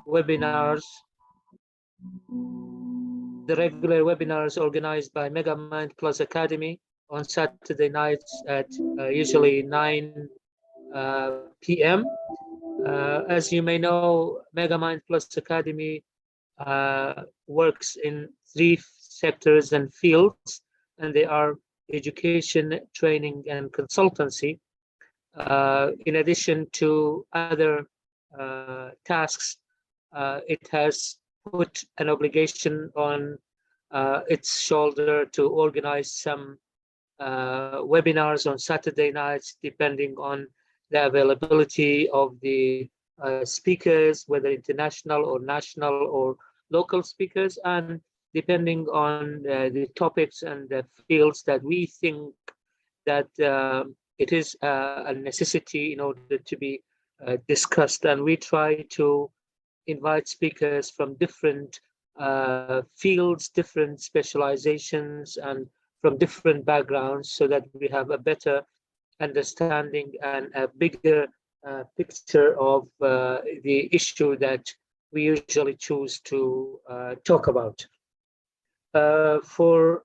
webinars, the regular webinars organized by MegaMind Plus Academy on Saturday nights at usually 9 p.m. As you may know, MegaMind Plus Academy works in 3 sectors and fields, and they are education, training, and consultancy. In addition to other tasks, it has put an obligation on its shoulder to organize some webinars on Saturday nights, depending on the availability of the speakers, whether international or national or local speakers, and depending on the topics and the fields that we think that it is a necessity in order to be discussed. And we try to invite speakers from different fields, different specializations, and from different backgrounds, so that we have a better understanding and a bigger picture of the issue that we usually choose to talk about. For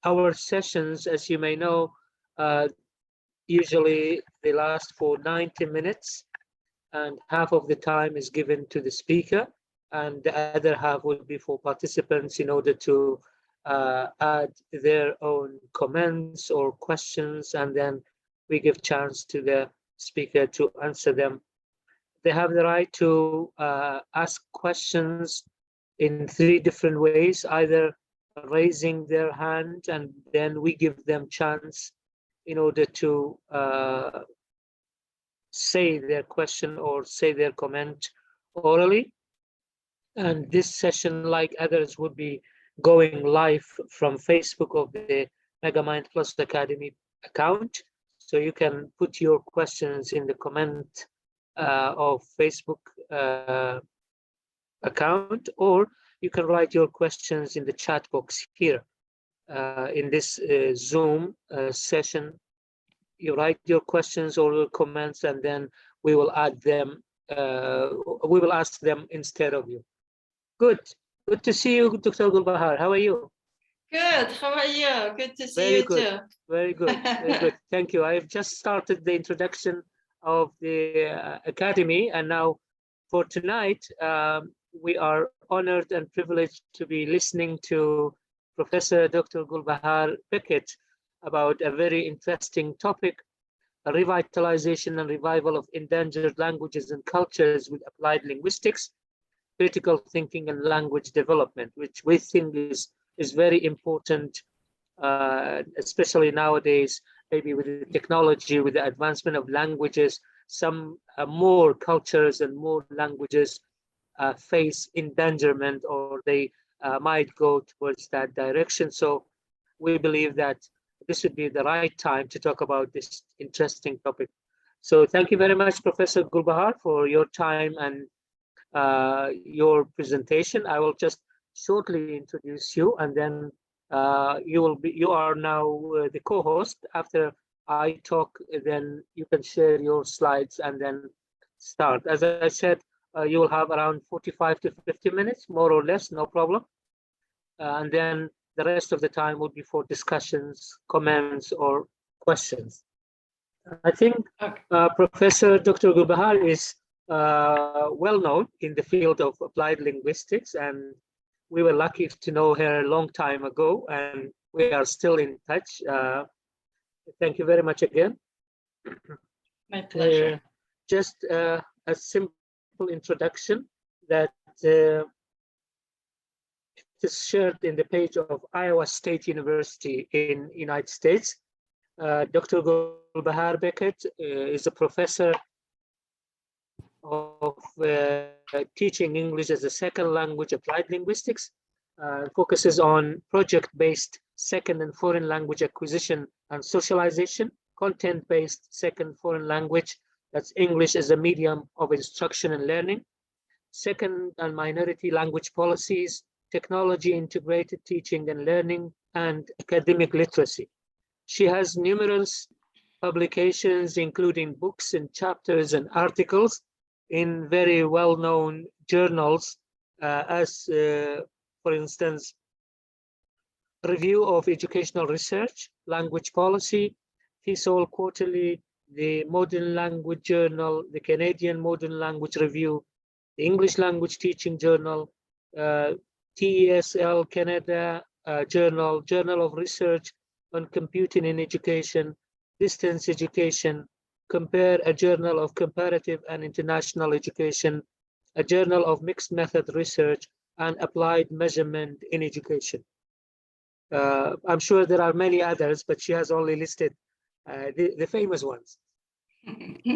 our sessions, as you may know, usually they last for 90 minutes, and half of the time is given to the speaker, and the other half would be for participants in order to add their own comments or questions, and then we give chance to the speaker to answer them. They have the right to ask questions in 3 different ways, either raising their hand and then we give them chance in order to say their question or say their comment orally. And this session, like others, would be going live from Facebook of the MegaMind Plus Academy account. So you can put your questions in the comment of Facebook account, or you can write your questions in the chat box here in this Zoom session. You write your questions or your comments, and then we will add them. We will ask them instead of you. Good to see you, Dr. Gulbahar. How are you? Good. How are you? Good to see you too. Very good. Very good. Thank you. I've just started the introduction of the Academy, and now for tonight, we are honored and privileged to be listening to Professor Dr. Gulbahar Beckett about a very interesting topic, revitalization and revival of endangered languages and cultures with applied linguistics, critical thinking and language development, which we think is very important, especially nowadays, maybe with the technology, with the advancement of languages. Some more cultures and more languages face endangerment, or they might go towards that direction. So we believe that this would be the right time to talk about this interesting topic. So thank you very much, Professor Gulbahar, for your time and your presentation. I will just shortly introduce you, and then you are now the co-host. After I talk, then you can share your slides and then start. As I said, you will have around 45 to 50 minutes, more or less, no problem. And then the rest of the time would be for discussions, comments, or questions. I think Professor Dr. Gulbahar is well known in the field of applied linguistics, and we were lucky to know her a long time ago, and we are still in touch. Thank you very much again. My pleasure. Just a simple introduction that is shared in the page of Iowa State University in United States. Dr. Gulbahar Beckett is a professor of teaching English as a second language applied linguistics, focuses on project-based second and foreign language acquisition and socialization, content-based second foreign language, that's English as a medium of instruction and learning, second and minority language policies, technology integrated teaching and learning, and academic literacy. She has numerous publications, including books and chapters and articles in very well-known journals, as, for instance, Review of Educational Research, Language Policy, TESOL Quarterly, the Modern Language Journal, the Canadian Modern Language Review, the English Language Teaching Journal, TESL Canada Journal, Journal of Research on Computing in Education, Distance Education, Compare, a Journal of Comparative and International Education, a Journal of Mixed Method Research, and Applied Measurement in Education. I'm sure there are many others, but she has only listed the famous ones.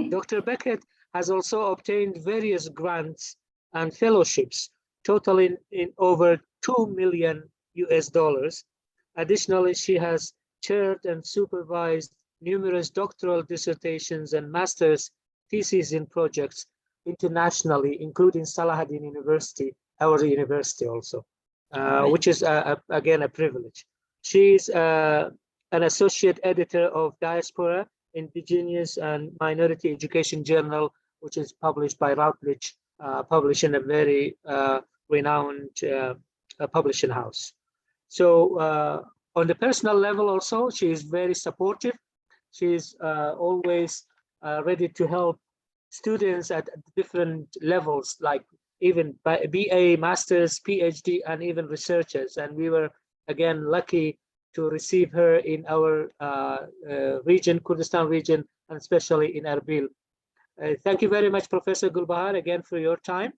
Dr. Beckett has also obtained various grants and fellowships, totaling in over $2 million US. Additionally, she has chaired and supervised numerous doctoral dissertations and master's theses in projects internationally, including Salahuddin University, our university also, which is, again, a privilege. She's an associate editor of Diaspora, Indigenous and Minority Education Journal, which is published by Routledge, published in a very renowned publishing house. So on the personal level also, she is very supportive. She's always ready to help students at different levels, like even BA, Masters, Ph.D, and even researchers. And we were, again, lucky to receive her in our region, Kurdistan region, and especially in Erbil. Thank you very much, Professor Gulbahar, again, for your time.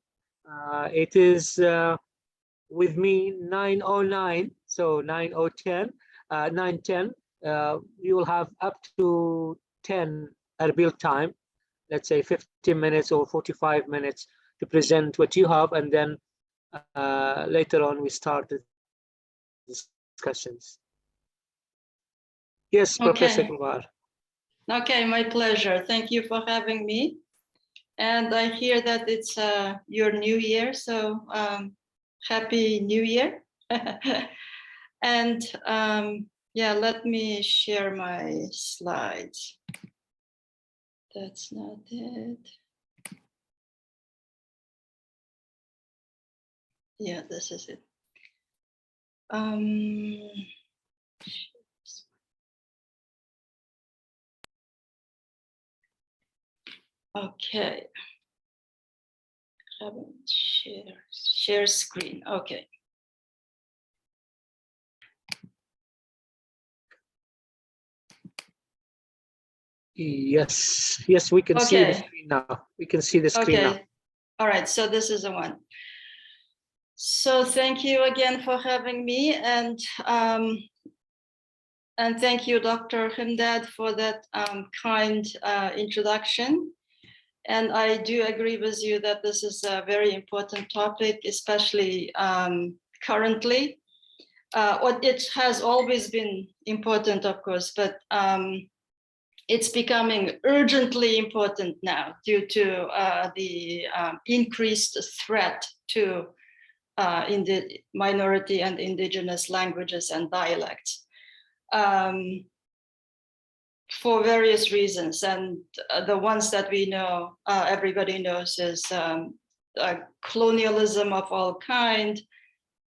It is with me 9:09, so 9:10, 9:10. You will have up to 10 Erbil time, let's say 15 minutes or 45 minutes to present what you have, and then later on we start the discussions. Yes, okay. Professor Gulbahar. Okay, my pleasure. Thank you for having me. And I hear that it's your new year, so Happy New Year. And yeah, let me share my slides. That's not it. Yeah, this is it. Okay. Haven't share screen. Okay. Yes, we can see the screen now. We can see the screen now. All right, so this is the one. So thank you again for having me, and thank you, Dr. Himdad, for that kind introduction. And I do agree with you that this is a very important topic, especially currently. It has always been important, of course, but it's becoming urgently important now due to the increased threat to in the minority and indigenous languages and dialects. For various reasons, and the ones that we know, everybody knows, is colonialism of all kind,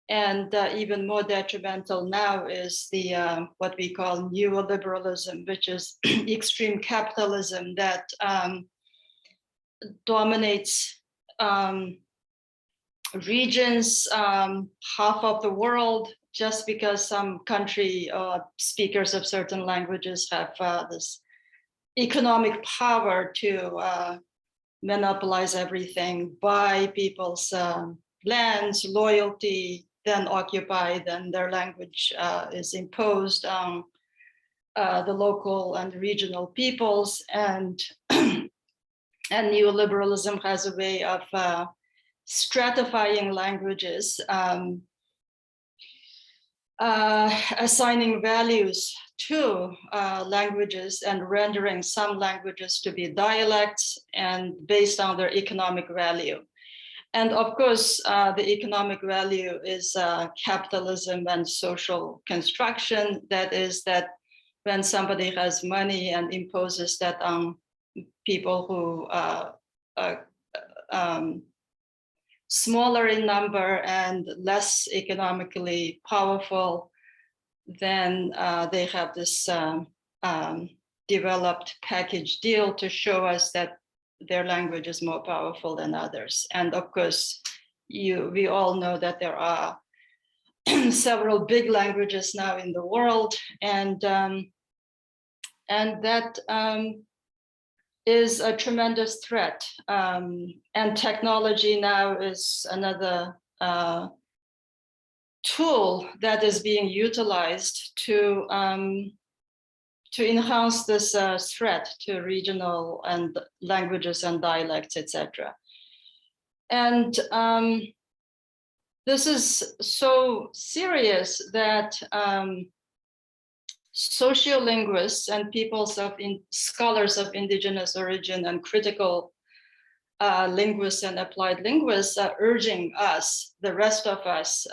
and even more detrimental now is the what we call neoliberalism, which is extreme capitalism that dominates regions, half of the world, just because some country speakers of certain languages have this economic power to monopolize everything, buy people's lands, loyalty, then occupy, then their language is imposed on the local and regional peoples. And neoliberalism has a way of stratifying languages, assigning values to languages and rendering some languages to be dialects and based on their economic value. And of course, the economic value is capitalism and social construction. That is that when somebody has money and imposes that on people who smaller in number and less economically powerful, then they have this developed package deal to show us that their language is more powerful than others. And of course, we all know that there are several big languages now in the world, and that is a tremendous threat. And technology now is another tool that is being utilized to enhance this threat to regional and languages and dialects, etc. And this is so serious that sociolinguists and scholars of indigenous origin and critical linguists and applied linguists are urging us, the rest of us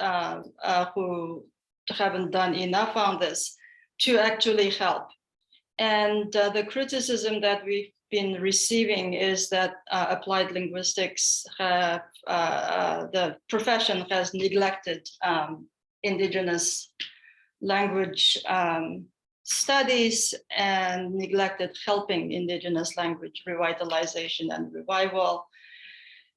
who haven't done enough on this, to actually help. And the criticism that we've been receiving is that applied linguistics have, the profession has neglected indigenous language studies and neglected helping indigenous language revitalization and revival,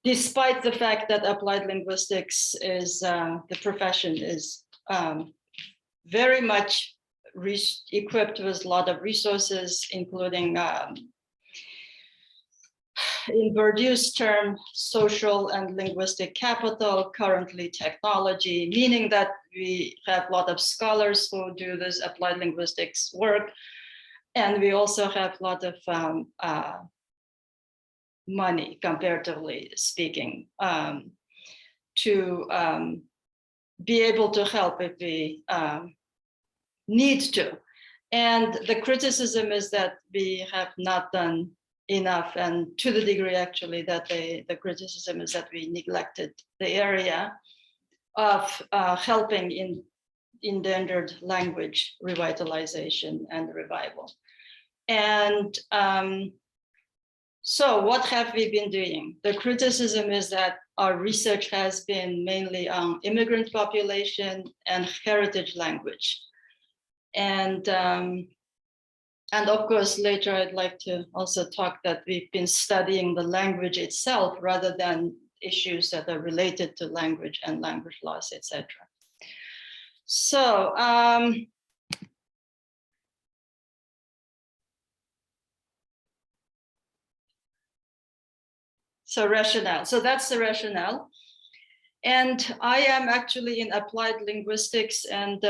despite the fact that applied linguistics is, the profession is very much equipped with a lot of resources, including in Bourdieu's term, social and linguistic capital, currently technology, meaning that we have a lot of scholars who do this applied linguistics work. And we also have a lot of money, comparatively speaking, to be able to help if we need to. And the criticism is that we have not done enough, and to the degree actually that the criticism is that we neglected the area of helping in endangered language revitalization and revival. And so what have we been doing? The criticism is that our research has been mainly on immigrant population and heritage language. And of course, later I'd like to also talk that we've been studying the language itself rather than issues that are related to language and language loss, etc. So, rationale. So that's the rationale. And I am actually in applied linguistics and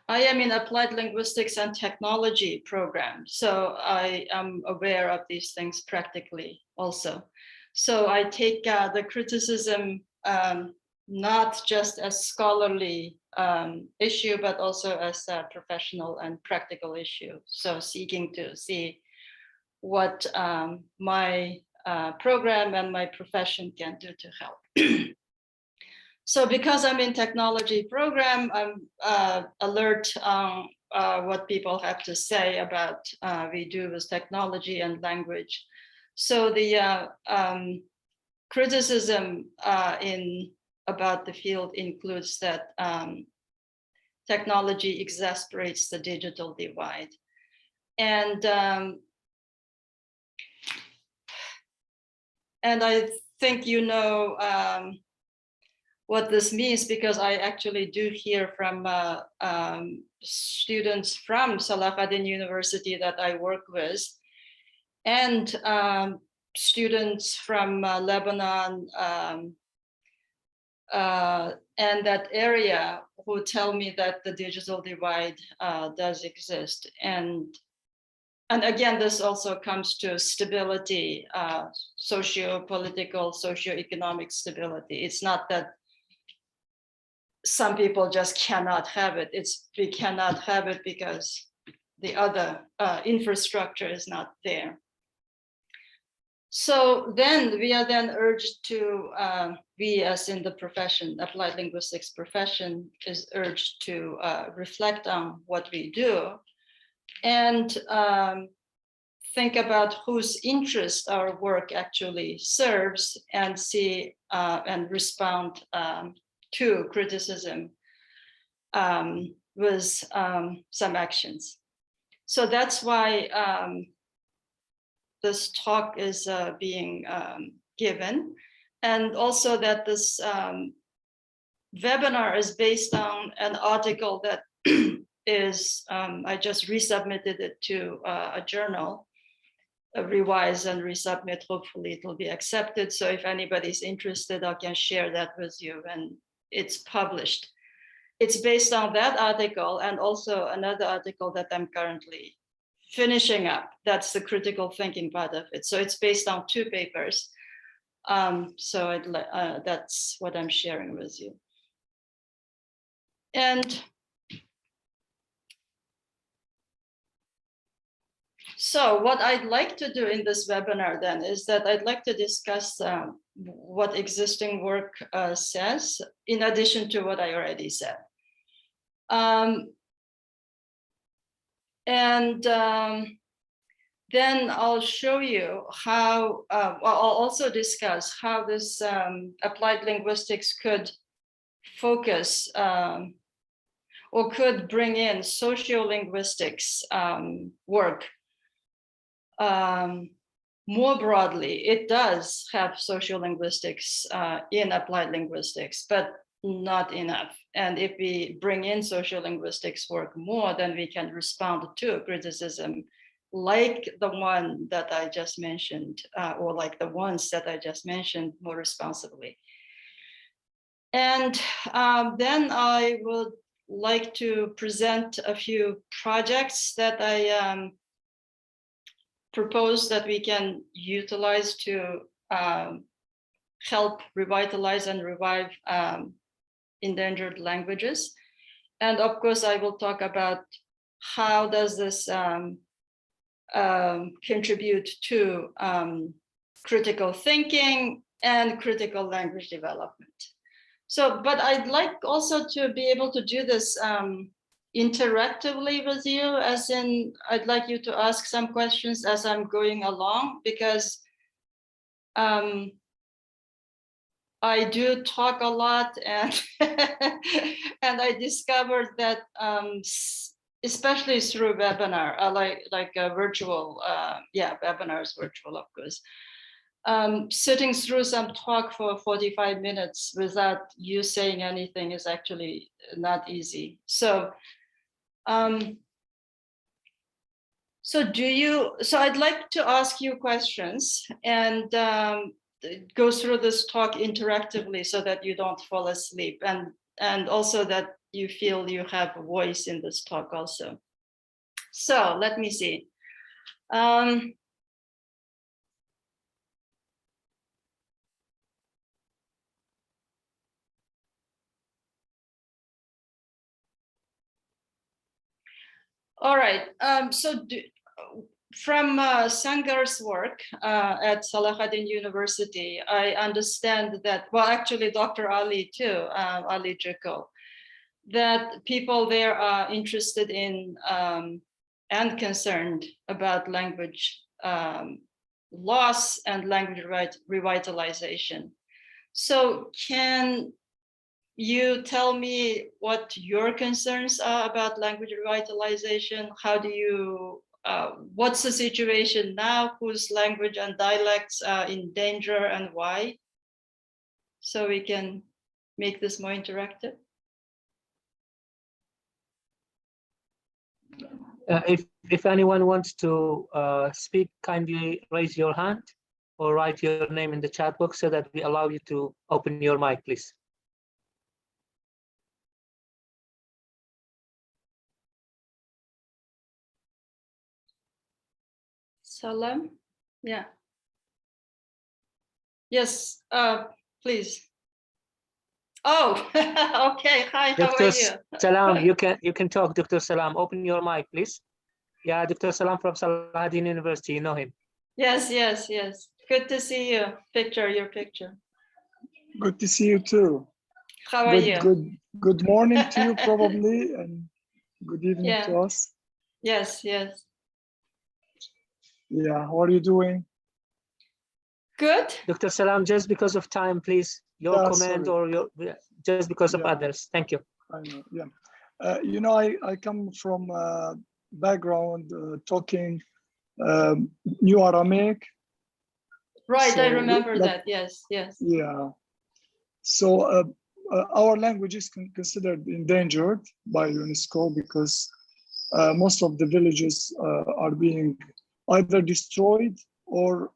I am in applied linguistics and technology program. So I am aware of these things practically also. So I take the criticism not just as scholarly issue, but also as a professional and practical issue. So seeking to see what my program and my profession can do to help. So because I'm in technology program, I'm alert on what people have to say about we do with technology and language. So the criticism about the field includes that technology exacerbates the digital divide. And I think you know what this means, because I actually do hear from students from Salahuddin University that I work with, and students from Lebanon and that area who tell me that the digital divide does exist. And again, this also comes to stability, socio-political, socio-economic stability. It's not that some people just cannot have it. We cannot have it because the other infrastructure is not there. So then we are then urged to, we as in the profession, applied linguistics profession, is urged to reflect on what we do and think about whose interest our work actually serves, and see and respond to criticism with some actions. So that's why this talk is being given, and also that this webinar is based on an article that is, I just resubmitted it to a journal, revise and resubmit. Hopefully it will be accepted. So if anybody's interested, I can share that with you when it's published. It's based on that article and also another article that I'm currently finishing up. That's the critical thinking part of it. So it's based on 2 papers. So that's what I'm sharing with you. And so what I'd like to do in this webinar then is that I'd like to discuss what existing work says, in addition to what I already said. Then I'll show you how, well, I'll also discuss how this applied linguistics could focus or could bring in sociolinguistics work more broadly. It does have sociolinguistics in applied linguistics, but not enough. And if we bring in sociolinguistics work more, then we can respond to criticism like the one that I just mentioned, or like the ones that I just mentioned, more responsibly. And then I would like to present a few projects that I propose that we can utilize to help revitalize and revive endangered languages. And of course, I will talk about how does this contribute to critical thinking and critical language development. So, but I'd like also to be able to do this interactively with you, as in I'd like you to ask some questions as I'm going along, because I do talk a lot, and and I discovered that especially through webinar, like a virtual, webinars, virtual of course, sitting through some talk for 45 minutes without you saying anything is actually not easy. So so I'd like to ask you questions and go through this talk interactively so that you don't fall asleep, and also that you feel you have a voice in this talk also. So let me see. All right, from Sangar's work at Salahuddin University, I understand that, well, actually Dr. Ali too, Ali Jekyll, that people there are interested in and concerned about language loss and language revitalization. So can you tell me what your concerns are about language revitalization? How do you, what's the situation now? Whose language and dialects are in danger and why? So we can make this more interactive. If anyone wants to speak, kindly raise your hand or write your name in the chat box so that we allow you to open your mic, please. Salam, yeah. Yes, please. Oh, okay. Hi, how are you? Salam, you can talk, Dr. Salam. Open your mic, please. Yeah, Dr. Salam from Salahuddin University, you know him. Yes, yes, yes. Good to see you. Your picture. Good to see you too. How are you? Good morning to you probably, and good evening to us. Yes, yes. Yeah, how are you doing? Good. Dr. Salam, just because of time, please, your Yeah, comment sorry. or just because of Yeah. others. Thank you. I know, yeah. You know, I come from background talking New Aramaic. Right, I So, remember like, that. Yes, yes. Yeah. So our language is considered endangered by UNESCO because most of the villages are being either destroyed or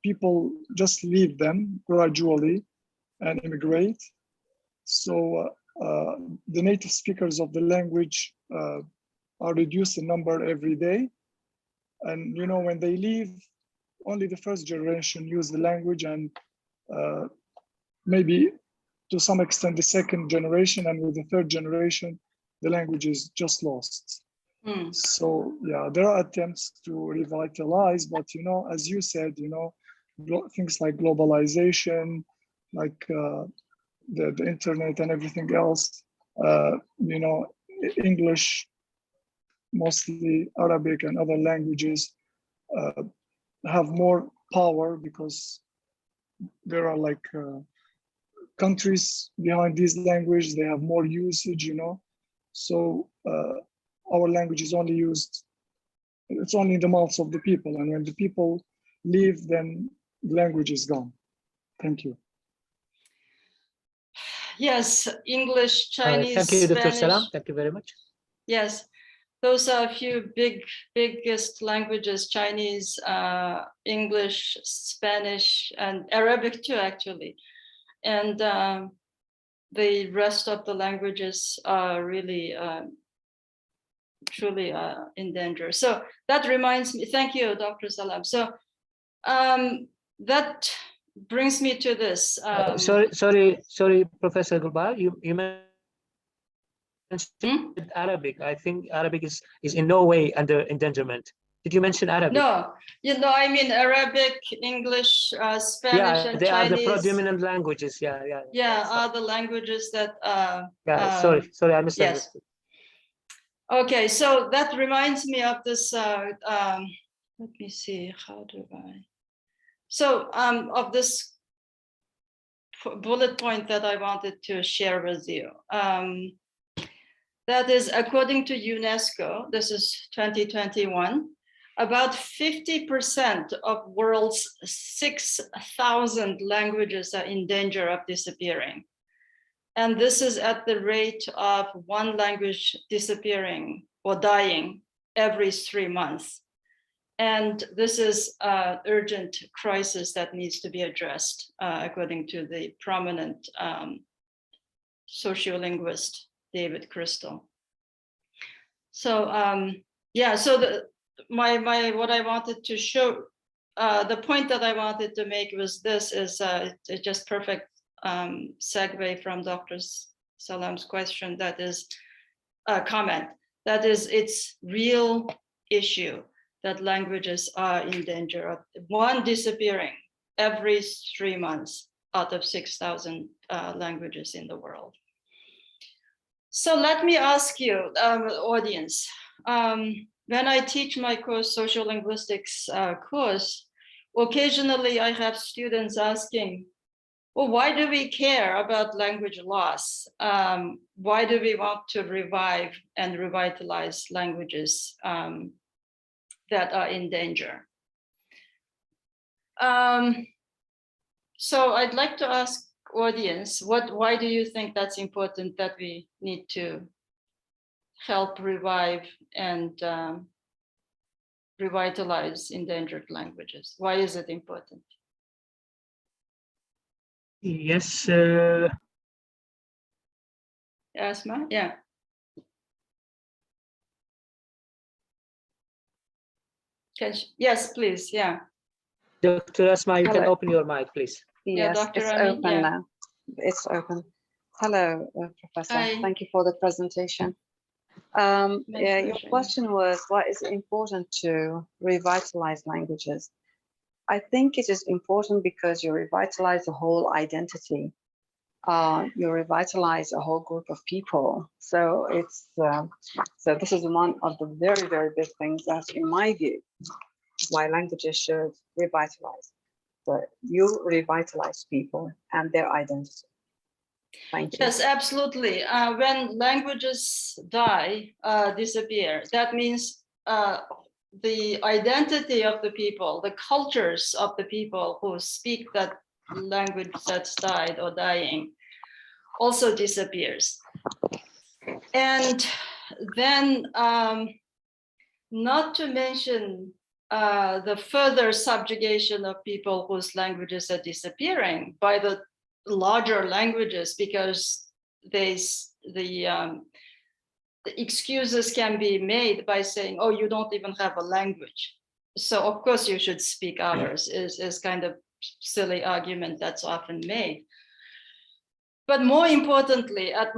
people just leave them gradually and immigrate. So the native speakers of the language are reduced in number every day. And you know, when they leave, only the first generation use the language, and maybe to some extent the second generation, and with the third generation, the language is just lost. So yeah, there are attempts to revitalize, but you know, as you said, you know, things like globalization, like the internet and everything else, you know, English, mostly Arabic and other languages have more power because there are like countries behind these languages. They have more usage, you know. So our language is only used, it's only in the mouths of the people. And when the people leave, then the language is gone. Thank you. Yes, English, Chinese, Thank you, Dr. Spanish. Salam. Thank you very much. Yes, those are a few biggest languages: Chinese, English, Spanish, and Arabic too, actually. And the rest of the languages are really truly in danger. So that reminds me, thank you, Dr. Salam. So that brings me to this. Sorry, Professor Gulbahar, you mentioned Arabic. I think Arabic is in no way under endangerment. Did you mention Arabic? No, you know, I mean Arabic, English, Spanish, and they Chinese. are the predominant languages. Yeah, are the languages that. Sorry, I misunderstood. Yes. Okay, so that reminds me of this. Let me see. How do I? So of this bullet point that I wanted to share with you. That is, according to UNESCO, this is 2021, about 50% of world's 6,000 languages are in danger of disappearing. And this is at the rate of one language disappearing or dying every 3 months. And this is an urgent crisis that needs to be addressed, according to the prominent sociolinguist, David Crystal. So yeah, so what I wanted to show, the point that I wanted to make was this is it's just perfect segue from Dr. Salam's question, that is a comment, that is it's real issue that languages are in danger of one disappearing every 3 months out of 6,000 languages in the world. So let me ask you, audience, when I teach my course, social linguistics course, occasionally I have students asking, well, why do we care about language loss? Why do we want to revive and revitalize languages that are in danger? So I'd like to ask audience, why do you think that's important, that we need to help revive and revitalize endangered languages? Why is it important? Yes. Asma, yeah. Yes, please, yeah. Dr. Asma, you can Hello. open your mic, please. Yeah, Yes, Dr. it's Amin, open yeah. now. It's open. Hello, Professor. Hi. Thank you for the presentation. Yeah, your pleasure. question was, why is it important to revitalize languages? I think it is important because you revitalize the whole identity you revitalize a whole group of people. So it's so this is one of the very, very big things that, in my view, why languages should revitalize. So you revitalize people and their identity. Thank you. Yes, absolutely. When languages die, disappear, that means the identity of the people, the cultures of the people who speak that language that's died or dying also disappears. And then not to mention the further subjugation of people whose languages are disappearing by the larger languages, because the excuses can be made by saying, oh, you don't even have a language, so of course you should speak others, is kind of silly argument that's often made. But more importantly, at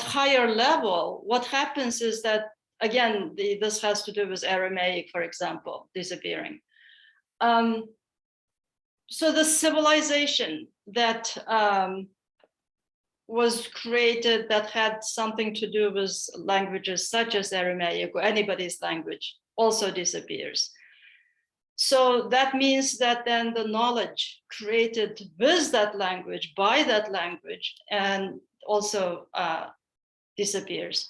higher level, what happens is that, again, this has to do with Aramaic, for example, disappearing. So the civilization that was created, that had something to do with languages such as Aramaic or anybody's language, also disappears. So that means that then the knowledge created with that language, by that language, and also disappears.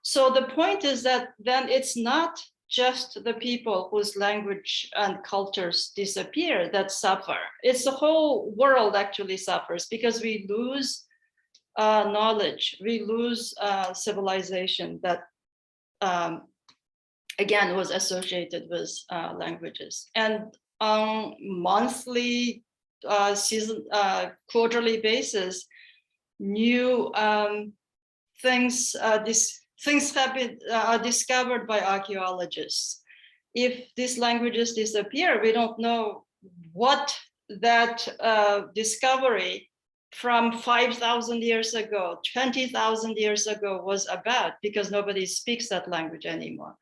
So the point is that then it's not just the people whose language and cultures disappear that suffer. It's the whole world actually suffers, because we lose knowledge, we lose civilization that again was associated with languages. And on monthly, quarterly basis, new things have been discovered by archaeologists. If these languages disappear, we don't know what that discovery from 5,000 years ago, 20,000 years ago was about, because nobody speaks that language anymore.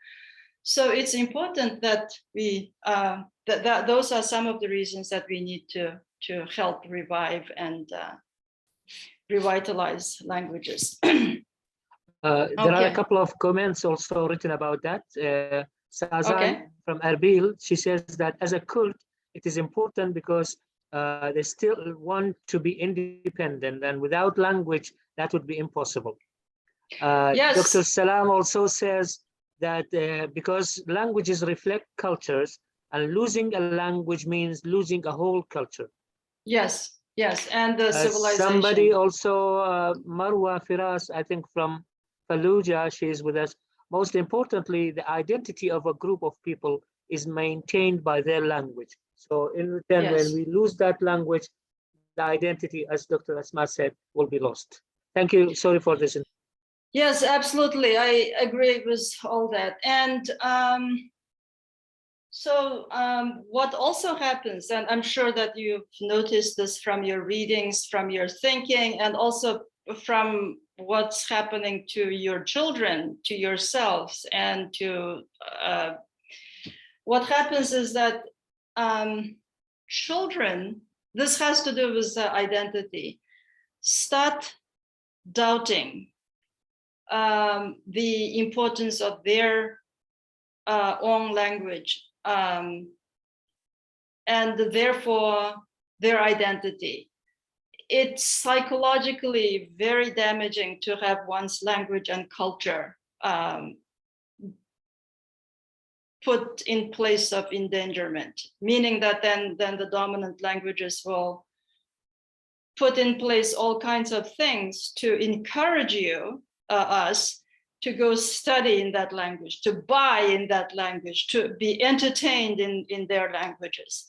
So it's important that we that those are some of the reasons that we need to help revive and revitalize languages. There are a couple of comments also written about that. Sazan from Erbil, she says that as a Kurd, it is important because they still want to be independent, and without language, that would be impossible. Yes. Dr. Salam also says that because languages reflect cultures, and losing a language means losing a whole culture. Yes, yes, and the civilization. Somebody also, Marwa Firas, I think from Fallujah, she is with us. Most importantly, the identity of a group of people is maintained by their language. So in return, Yes. when we lose that language, the identity, as Dr. Asma said, will be lost. Thank you. Sorry for this. Yes, absolutely. I agree with all that. And what also happens, and I'm sure that you've noticed this from your readings, from your thinking, and also from what's happening to your children, to yourselves, and to what happens is that children, this has to do with identity, start doubting the importance of their own language, and therefore their identity. It's psychologically very damaging to have one's language and culture put in place of endangerment, meaning that then the dominant languages will put in place all kinds of things to encourage us to go study in that language, to buy in that language, to be entertained in their languages.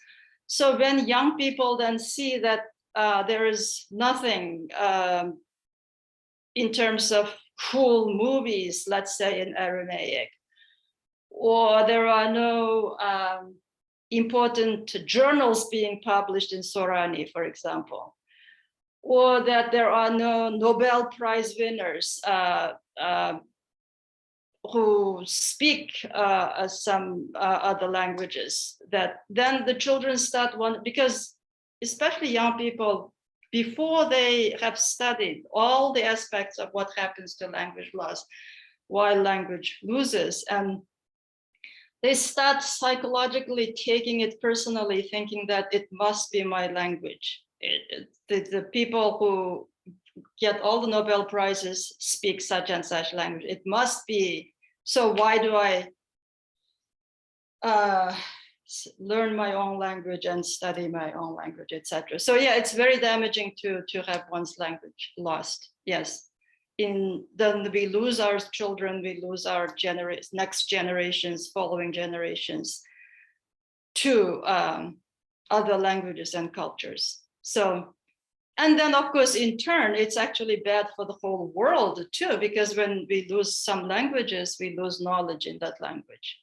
So when young people then see that there is nothing in terms of cool movies, let's say in Aramaic, or there are no important journals being published in Sorani, for example, or that there are no Nobel Prize winners who speak some other languages, that then the children start because especially young people, before they have studied all the aspects of what happens to language loss while language loses, and they start psychologically taking it personally, thinking that it must be my language. The people who get all the Nobel Prizes speak such and such language. It must be. So why do I learn my own language and study my own language, etc.? So yeah, it's very damaging to have one's language lost. Yes. Then we lose our children, we lose our next generations, following generations to other languages and cultures. So, and then of course, in turn, it's actually bad for the whole world too, because when we lose some languages, we lose knowledge in that language.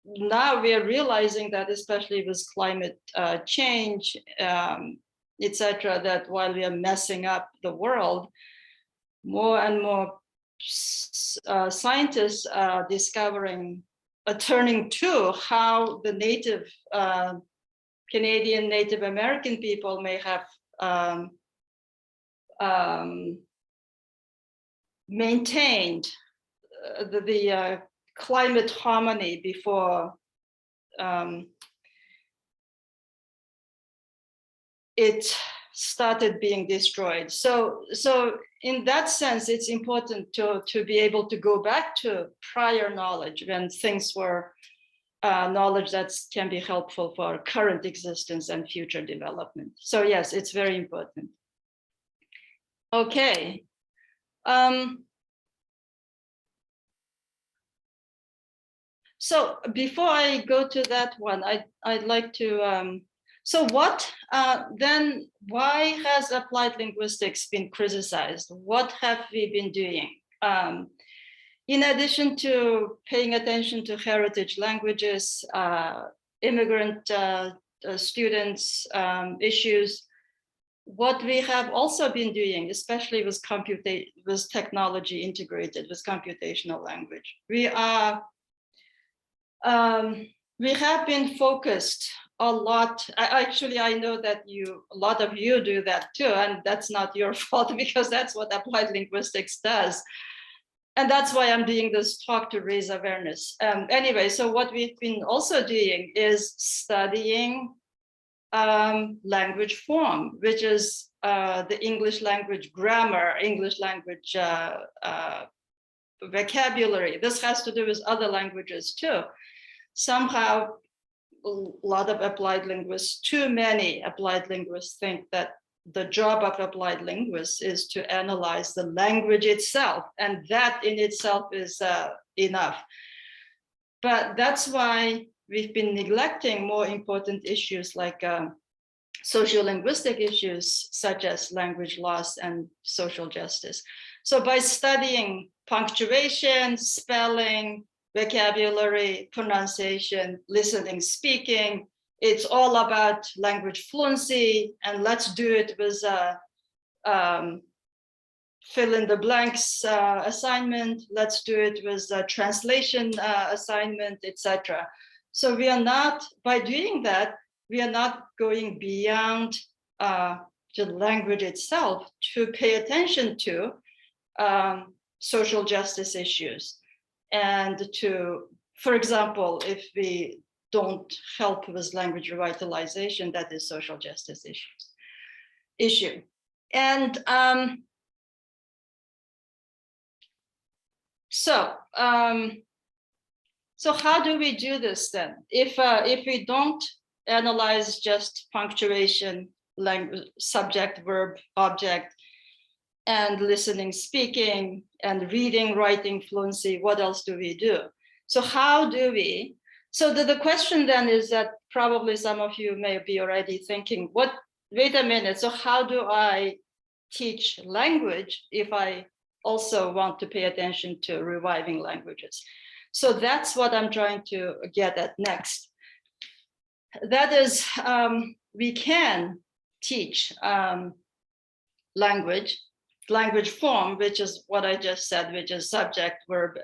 Now we are realizing that, especially with climate change, etc., that while we are messing up the world, more and more scientists are discovering, turning to how the native Canadian Native American people may have maintained the climate harmony before it started being destroyed. So in that sense, it's important to be able to go back to prior knowledge when things were knowledge that can be helpful for current existence and future development. So yes, it's very important. Okay. So before I go to that one, I'd like to, so what, then why has applied linguistics been criticized? What have we been doing? In addition to paying attention to heritage languages, immigrant students issues, what we have also been doing, especially with technology integrated with computational language, we have been focused a lot. Actually, I know that a lot of you do that too, and that's not your fault because that's what applied linguistics does. And that's why I'm doing this talk, to raise awareness. Anyway, so what we've been also doing is studying language form, which is the English language grammar, English language vocabulary. This has to do with other languages too. Somehow, a lot of applied linguists, too many applied linguists, think that the job of applied linguists is to analyze the language itself, and that in itself is enough. But that's why we've been neglecting more important issues like sociolinguistic issues such as language loss and social justice. So by studying punctuation, spelling, vocabulary, pronunciation, listening, speaking, it's all about language fluency, and let's do it with fill in the blanks assignment. Let's do it with a translation assignment, etc. So we are not, by doing that, we are not going beyond the language itself to pay attention to social justice issues. And to, for example, if we don't help with language revitalization, that is social justice issue. And so how do we do this then? If we don't analyze just punctuation, language, subject, verb, object, and listening, speaking, and reading, writing fluency, what else do we do? So how do we? So the question then is that probably some of you may be already thinking, wait a minute, so how do I teach language if I also want to pay attention to reviving languages? So that's what I'm trying to get at next. That is, we can teach language form, which is what I just said, which is subject, verb,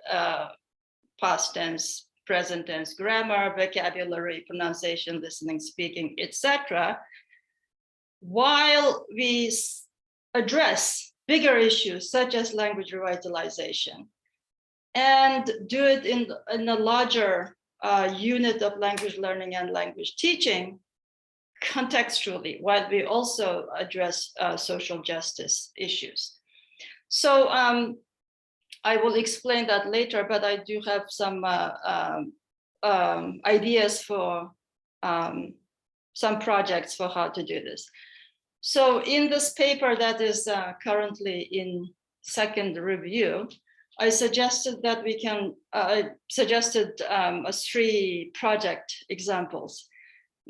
past tense, present tense, grammar, vocabulary, pronunciation, listening, speaking, etc. while we address bigger issues such as language revitalization and do it in a larger unit of language learning and language teaching contextually, while we also address social justice issues. So I will explain that later, but I do have some ideas for some projects for how to do this. So in this paper that is currently in second review, I suggested that we can, suggested 3 project examples.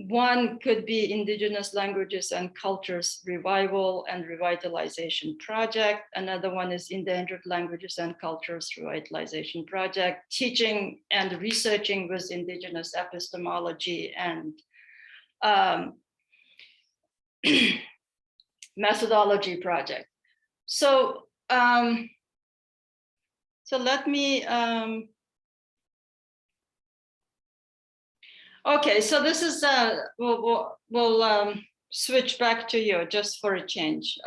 One could be Indigenous Languages and Cultures Revival and Revitalization Project. Another one is Endangered Languages and Cultures Revitalization Project, teaching and researching with Indigenous epistemology and methodology project. So, so let me, okay, so this is, we'll switch back to you just for a change,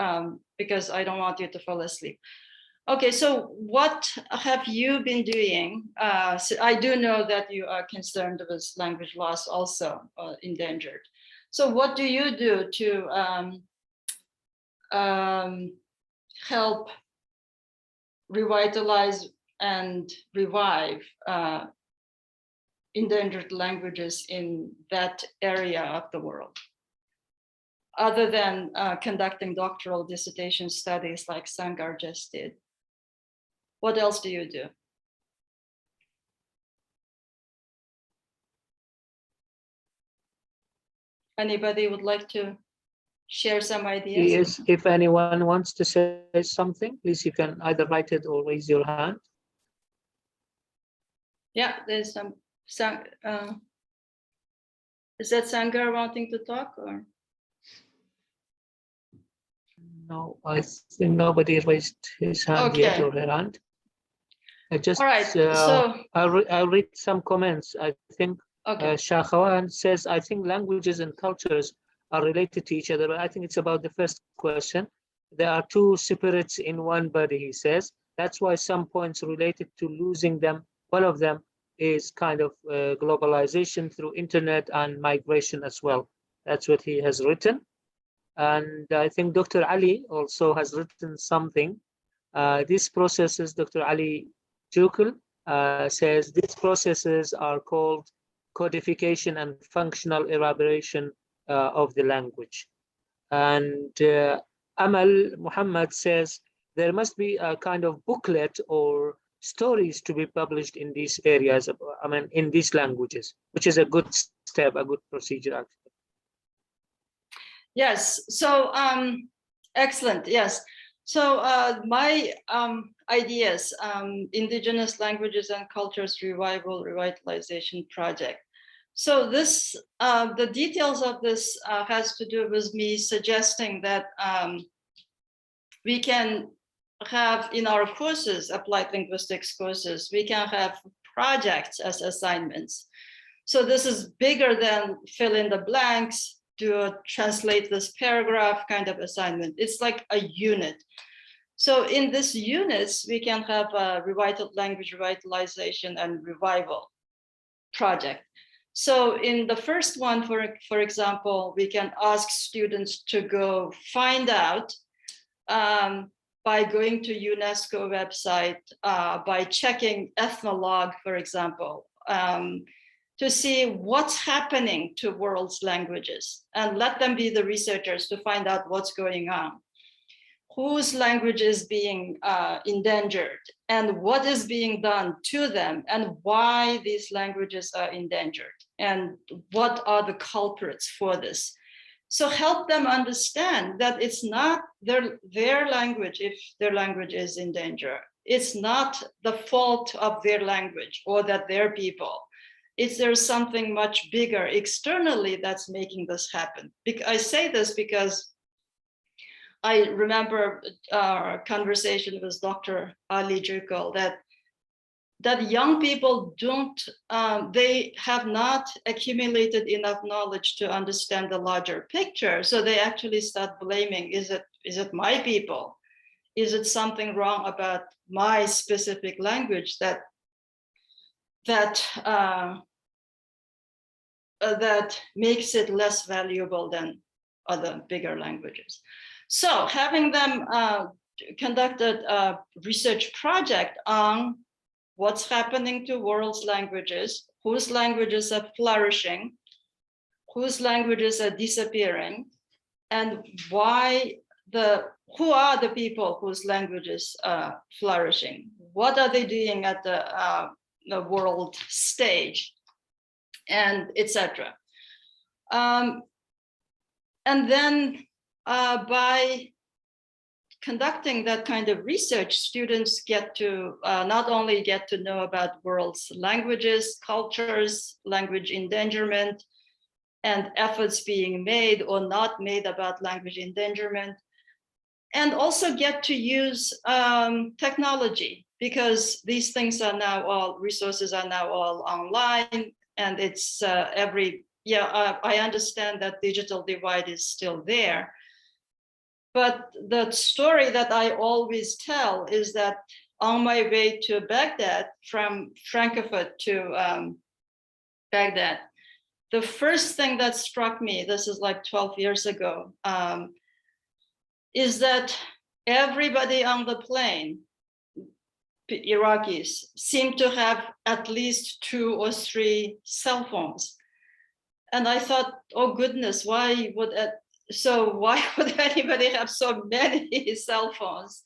because I don't want you to fall asleep. Okay, so what have you been doing? So I do know that you are concerned with language loss also, endangered. So what do you do to help revitalize and revive endangered languages in that area of the world, other than conducting doctoral dissertation studies like Sangar just did? What else do you do? Anybody would like to share some ideas? Yes, if anyone wants to say something, please, you can either write it or raise your hand. Yeah, there's some, is that Sangar wanting to talk or? No, I think nobody raised his hand yet or her hand. I just, all right, so I'll read some comments. I think okay. Shahwan says, I think languages and cultures are related to each other, but I think it's about the first question. There are 2 spirits in one body, he says. That's why some points related to losing them, one of them is kind of globalization through internet and migration as well. That's what he has written. And I think Dr. Ali also has written something. These processes, Dr. Ali Jukul says, these processes are called codification and functional elaboration of the language. And Amal Muhammad says, there must be a kind of booklet or stories to be published in these areas, I mean, in these languages, which is a good step, a good procedure, actually. Yes, so excellent, yes. So my ideas, Indigenous Languages and Cultures Revival Revitalization Project. So this, the details of this has to do with me suggesting that we can have in our courses, applied linguistics courses, we can have projects as assignments. So this is bigger than fill in the blanks, translate this paragraph kind of assignment. It's like a unit. So in this units, we can have a language revitalization and revival project. So in the first one, for example, we can ask students to go find out by going to UNESCO website, by checking ethnologue, for example, to see what's happening to world's languages, and let them be the researchers to find out what's going on. Whose language is being endangered, and what is being done to them, and why these languages are endangered, and what are the culprits for this. So help them understand that it's not their language if their language is in danger. It's not the fault of their language or that their people. There's something much bigger externally that's making this happen. I say this because I remember our conversation with Dr. Ali Jukul that that young people don't, they have not accumulated enough knowledge to understand the larger picture. So they actually start blaming, is it my people? Is it something wrong about my specific language that makes it less valuable than other bigger languages? So having them conducted a research project on what's happening to world's languages, whose languages are flourishing, whose languages are disappearing, and who are the people whose languages are flourishing? What are they doing at the world stage, and etc. And then by conducting that kind of research, students get to not only get to know about world's languages, cultures, language endangerment, and efforts being made or not made about language endangerment, and also get to use technology, because these things are now all, resources are now all online, and it's I understand that digital divide is still there. But the story that I always tell is that on my way to Baghdad, from Frankfurt to Baghdad, the first thing that struck me, this is like 12 years ago, is that everybody on the plane, Iraqis, seemed to have at least 2 or 3 cell phones. And I thought, oh goodness, why would anybody have so many cell phones?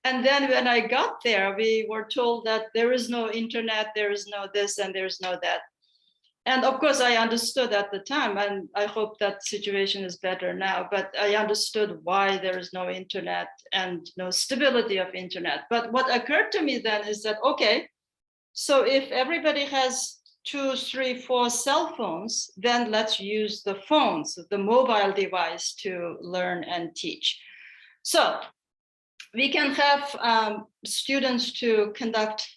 And then when I got there, we were told that there is no internet, there is no this, and there's no that. And of course, I understood at the time, and I hope that situation is better now, but I understood why there is no internet and no stability of internet. But what occurred to me then is that, okay, so if everybody has 2, 3, 4 cell phones, then let's use the phones, the mobile device, to learn and teach. So we can have students to conduct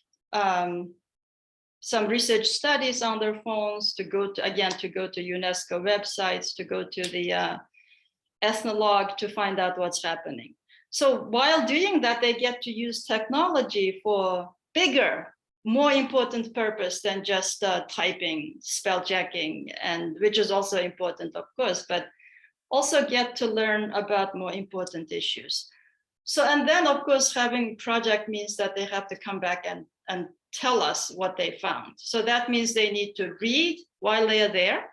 some research studies on their phones, to go to UNESCO websites, to go to the ethnologue to find out what's happening. So while doing that, they get to use technology for bigger, more important purpose than just typing, spell checking, and which is also important, of course, but also get to learn about more important issues. So, and then of course, having project means that they have to come back and tell us what they found. So that means they need to read while they are there,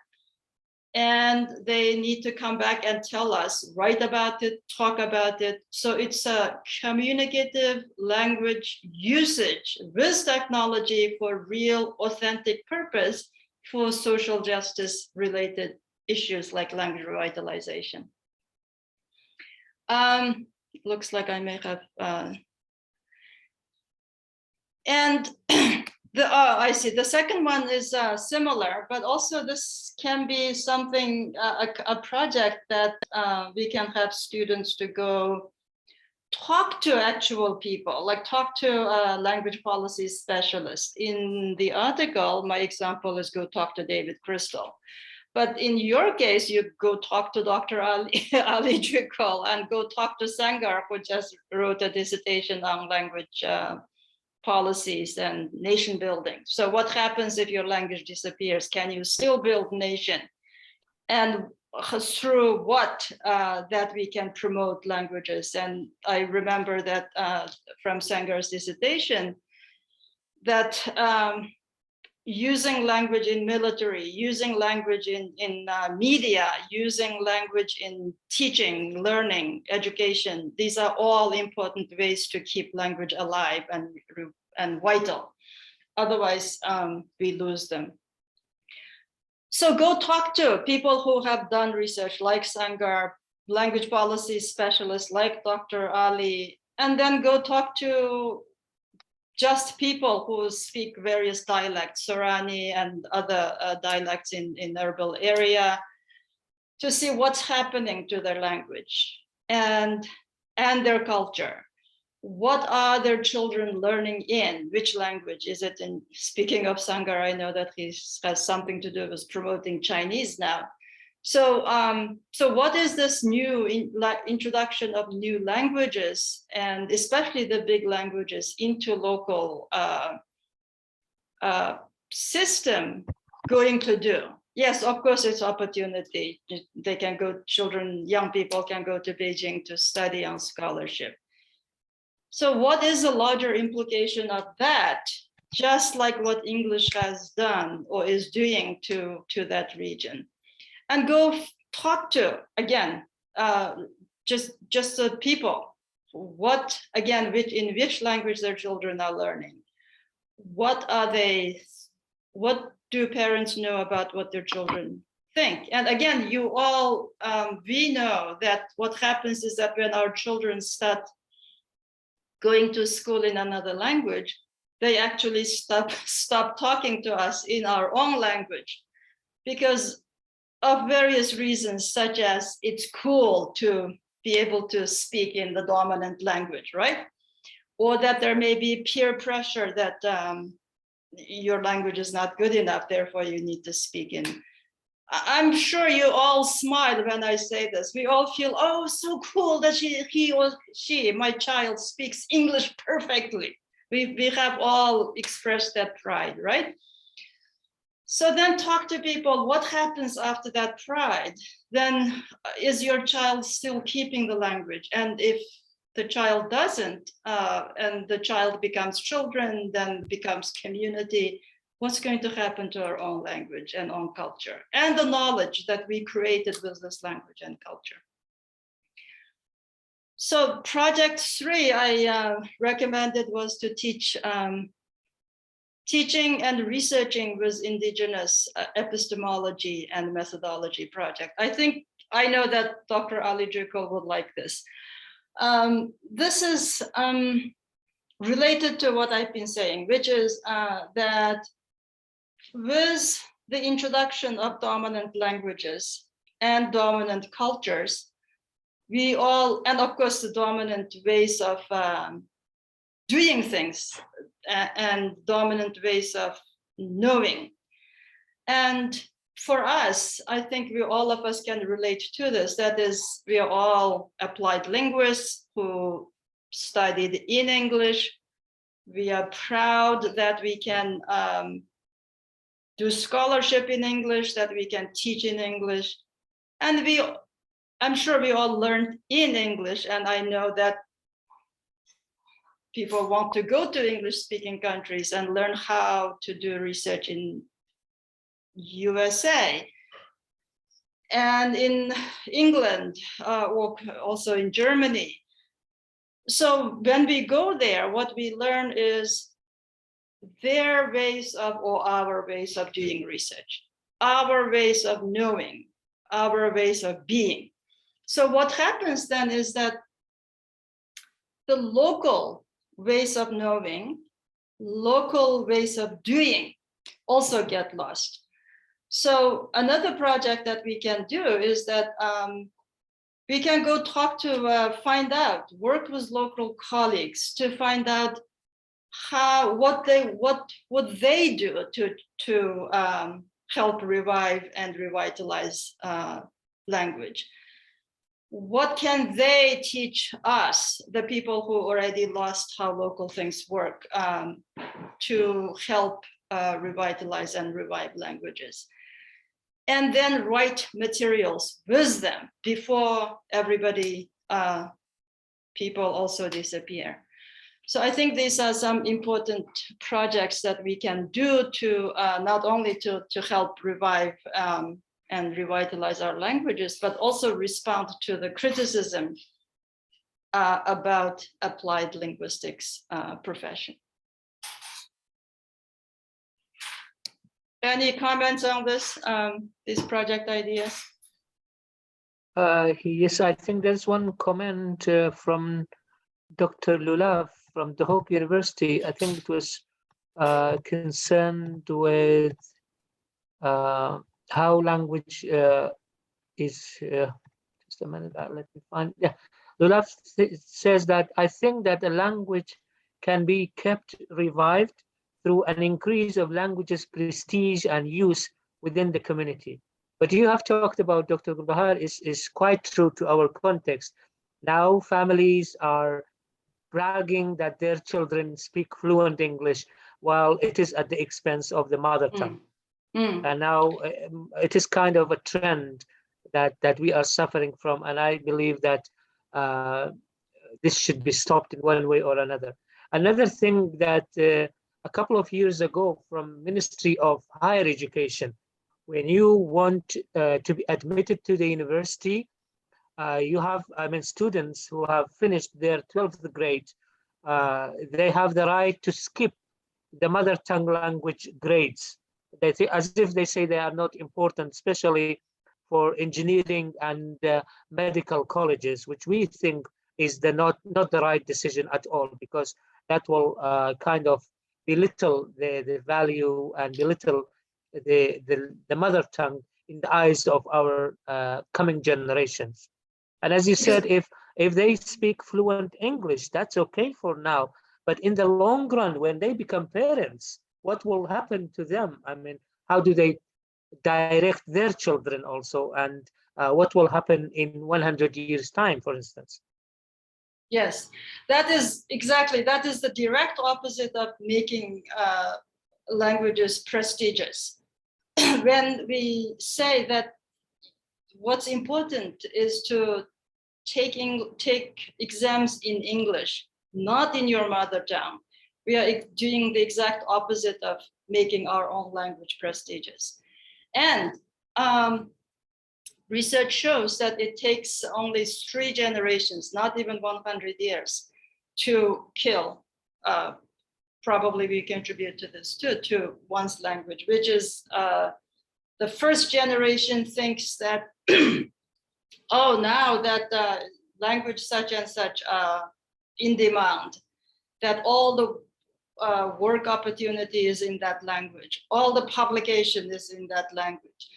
and they need to come back and tell us, write about it, talk about it. So it's a communicative language usage with technology for real, authentic purpose for social justice related issues like language revitalization. Looks like I may have, and I see. The second one is similar, but also this can be something, a project that we can have students to go talk to actual people, like talk to a language policy specialist. In the article, my example is go talk to David Crystal. But in your case, you go talk to Dr. Ali Jikol, and go talk to Sangar, who just wrote a dissertation on language policies and nation building. So what happens if your language disappears? Can you still build nation? And through what that we can promote languages. And I remember that from Sangar's dissertation, that using language in military, using language in media, using language in teaching, learning, education, these are all important ways to keep language alive and vital. Otherwise, we lose them. So go talk to people who have done research like Sangar, language policy specialists like Dr. Ali, and then go talk to just people who speak various dialects, Sorani and other dialects in urban area, to see what's happening to their language and their culture. what are their children learning in? Which language? Is it in, speaking of Sangar, I know that he has something to do with promoting Chinese now. So, so what is this new introduction of new languages, and especially the big languages, into local system going to do? Yes, of course, it's opportunity. They can go, children, young people can go to Beijing to study on scholarship. So what is the larger implication of that? Just like what English has done or is doing to that region. And go talk to, again, just the people. What, again, in which language their children are learning? What are they, what do parents know about what their children think? And again, you all, we know that what happens is that when our children start going to school in another language, they actually stop talking to us in our own language because of various reasons, such as it's cool to be able to speak in the dominant language, right? Or that there may be peer pressure that your language is not good enough, therefore you need to speak in. I'm sure you all smile when I say this. We all feel, oh, so cool that he or she, my child, speaks English perfectly. We have all expressed that pride, right? So then talk to people, what happens after that pride? Then is your child still keeping the language? And if the child doesn't, and the child becomes children, then becomes community, what's going to happen to our own language and own culture and the knowledge that we created with this language and culture? So project 3 I recommended was to teach teaching and researching with Indigenous epistemology and methodology project. I know that Dr. Ali Jukol would like this. This is related to what I've been saying, which is that with the introduction of dominant languages and dominant cultures, we all, and of course the dominant ways of doing things and dominant ways of knowing. And for us, I think all of us can relate to this. That is, we are all applied linguists who studied in English. We are proud that we can do scholarship in English, that we can teach in English. And I'm sure we all learned in English, and I know that people want to go to English-speaking countries and learn how to do research in USA and in England, or also in Germany. So when we go there, what we learn is their ways of, or our ways of doing research, our ways of knowing, our ways of being. So what happens then is that the local ways of knowing, local ways of doing also get lost. So another project that we can do is that we can go talk to, find out, work with local colleagues to find out what would they do to help revive and revitalize language. What can they teach us, the people who already lost how local things work, to help revitalize and revive languages? And then write materials with them before everybody, people also disappear. So I think these are some important projects that we can do to not only to help revive and revitalize our languages, but also respond to the criticism about applied linguistics profession. Any comments on this, these project ideas? Yes, I think there's one comment from Dr. Lulav from the Hope University. I think it was concerned with how language is, just a minute, let me find, yeah, Lulaf says that I think that a language can be kept revived through an increase of language's prestige and use within the community. But you have talked about, Dr. Gulbahar, is quite true to our context. Now families are bragging that their children speak fluent English, while it is at the expense of the mother tongue. And now it is kind of a trend that we are suffering from, and I believe that this should be stopped in one way or another. Another thing that a couple of years ago from Ministry of Higher Education, when you want to be admitted to the university, you have, students who have finished their 12th grade, they have the right to skip the mother tongue language grades. They say, as if they say they are not important, especially for engineering and medical colleges, which we think is not the right decision at all, because that will kind of belittle the value and belittle the mother tongue in the eyes of our coming generations. And as you said, if they speak fluent English, that's okay for now. But in the long run, when they become parents, what will happen to them? I mean, how do they direct their children also? And what will happen in 100 years' time, for instance? Yes, that is the direct opposite of making languages prestigious. When we say that what's important is to take exams in English, not in your mother tongue, we are doing the exact opposite of making our own language prestigious. And research shows that it takes only 3 generations, not even 100 years, to kill. Probably we contribute to this too, to one's language, which is the first generation thinks that, oh, now that language such and such in demand, that all the work opportunity is in that language, all the publication is in that language,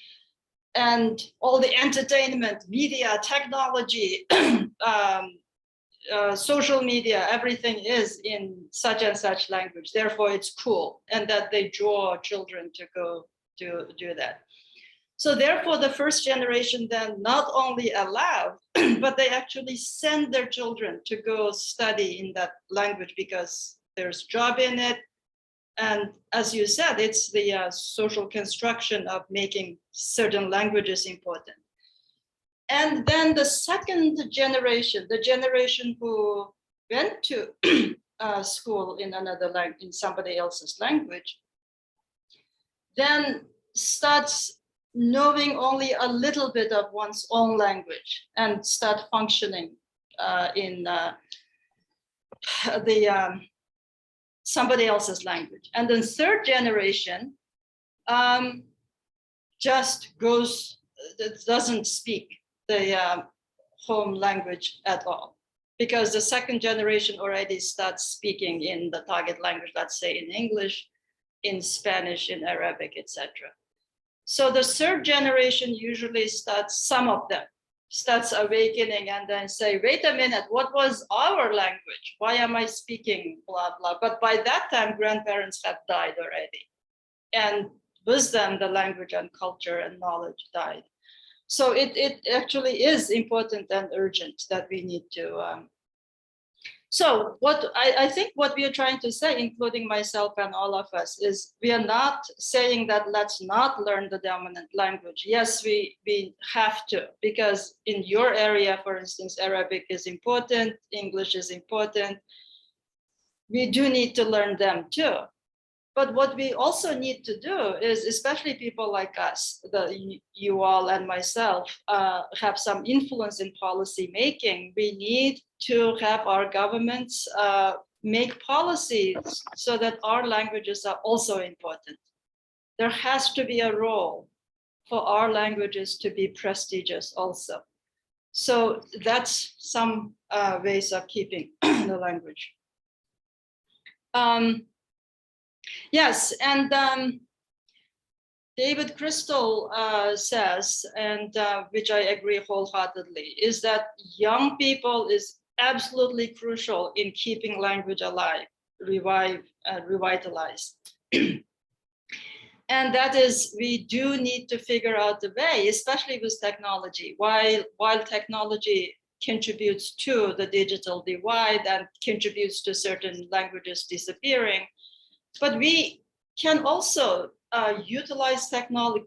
and all the entertainment, media, technology, social media, everything is in such and such language. Therefore, it's cool, and that they draw children to go to do that. So therefore, the first generation then not only allow, but they actually send their children to go study in that language because there's job in it. And as you said, it's the social construction of making certain languages important. And then the second generation, the generation who went to school in another language, in somebody else's language, then starts knowing only a little bit of one's own language and start functioning in somebody else's language. And then third generation just doesn't speak the home language at all, because the second generation already starts speaking in the target language, let's say in English, in Spanish, in Arabic, etc. So the third generation usually some of them starts awakening and then say, wait a minute, what was our language? Why am I speaking blah, blah? But by that time, grandparents had died already. And with them, the language and culture and knowledge died. So it actually is important and urgent that we need to. So what I think what we are trying to say, including myself and all of us, is we are not saying that let's not learn the dominant language. Yes, we have to, because in your area, for instance, Arabic is important, English is important. We do need to learn them too. But what we also need to do is, especially people like us, you all and myself, have some influence in policy making. We need to have our governments make policies so that our languages are also important. There has to be a role for our languages to be prestigious also. So that's some ways of keeping the language. Yes, and David Crystal says, and which I agree wholeheartedly, is that young people is absolutely crucial in keeping language alive, revitalized. And that is, we do need to figure out the way, especially with technology. While technology contributes to the digital divide and contributes to certain languages disappearing, but we can also utilize technology,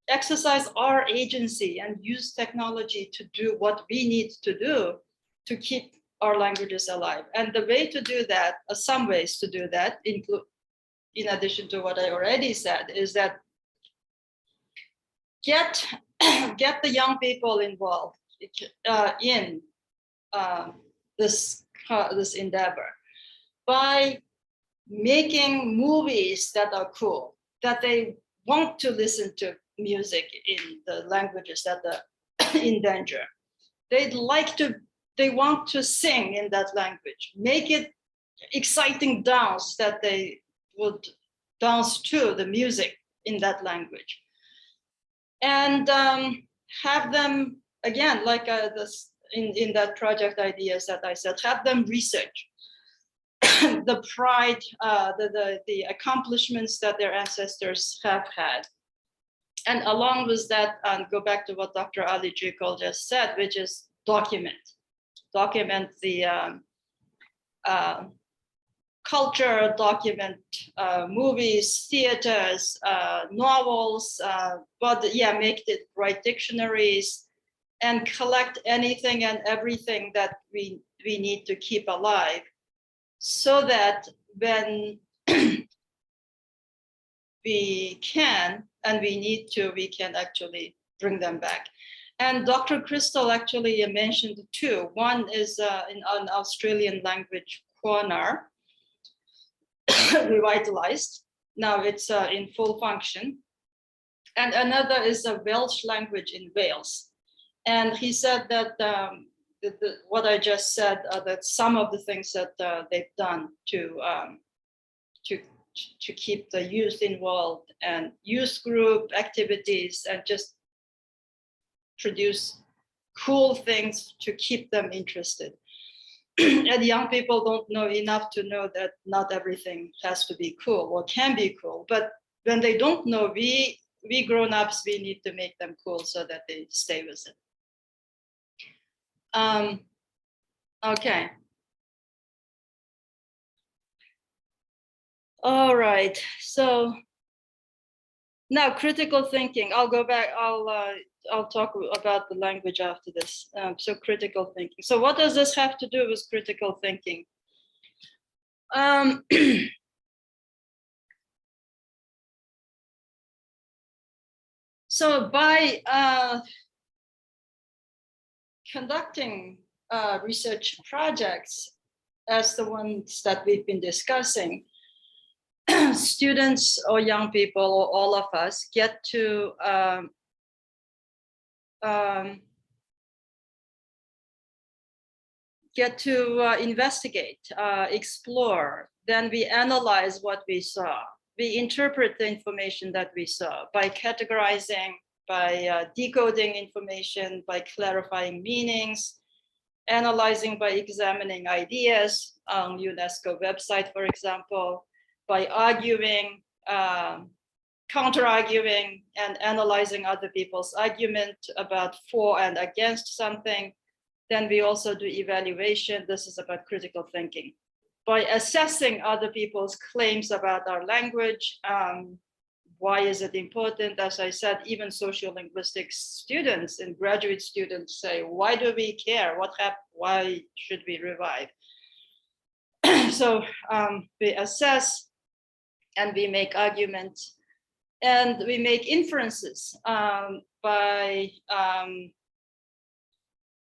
exercise our agency and use technology to do what we need to do to keep our languages alive. And the way to do that, some ways to do that, include, in addition to what I already said, is that get the young people involved in this endeavor by making movies that are cool, that they want to listen to music in the languages that are endangered. They want to sing in that language. Make it exciting dance that they would dance to the music in that language. And have them, again, like this in that project ideas that I said, have them research the pride, the accomplishments that their ancestors have had. And along with that, go back to what Dr. Ali Jikol just said, which is document the culture, document movies, theaters, novels, but yeah, write dictionaries and collect anything and everything that we need to keep alive, so that when we can and we need to, we can actually bring them back. And Dr. Crystal actually mentioned two. One is in an Australian language corner, Revitalized. Now it's in full function. And another is a Welsh language in Wales. And he said that what I just said, that some of the things that they've done to keep the youth involved, and youth group activities, and just produce cool things to keep them interested. And young people don't know enough to know that not everything has to be cool or can be cool. But when they don't know, we grown-ups, we need to make them cool so that they stay with it. Okay. All right. So now critical thinking. I'll go back. I'll talk about the language after this. So critical thinking. So what does this have to do with critical thinking? So by conducting research projects as the ones that we've been discussing, students or young people or all of us get to investigate, explore. Then we analyze what we saw. We interpret the information that we saw by categorizing, by decoding information, by clarifying meanings, analyzing by examining ideas on UNESCO website, for example, by arguing, counter-arguing, and analyzing other people's argument about for and against something. Then we also do evaluation. This is about critical thinking. By assessing other people's claims about our language, why is it important? As I said, even sociolinguistics students and graduate students say, why do we care? What happened? Why should we revive? So we assess and we make arguments and we make inferences by,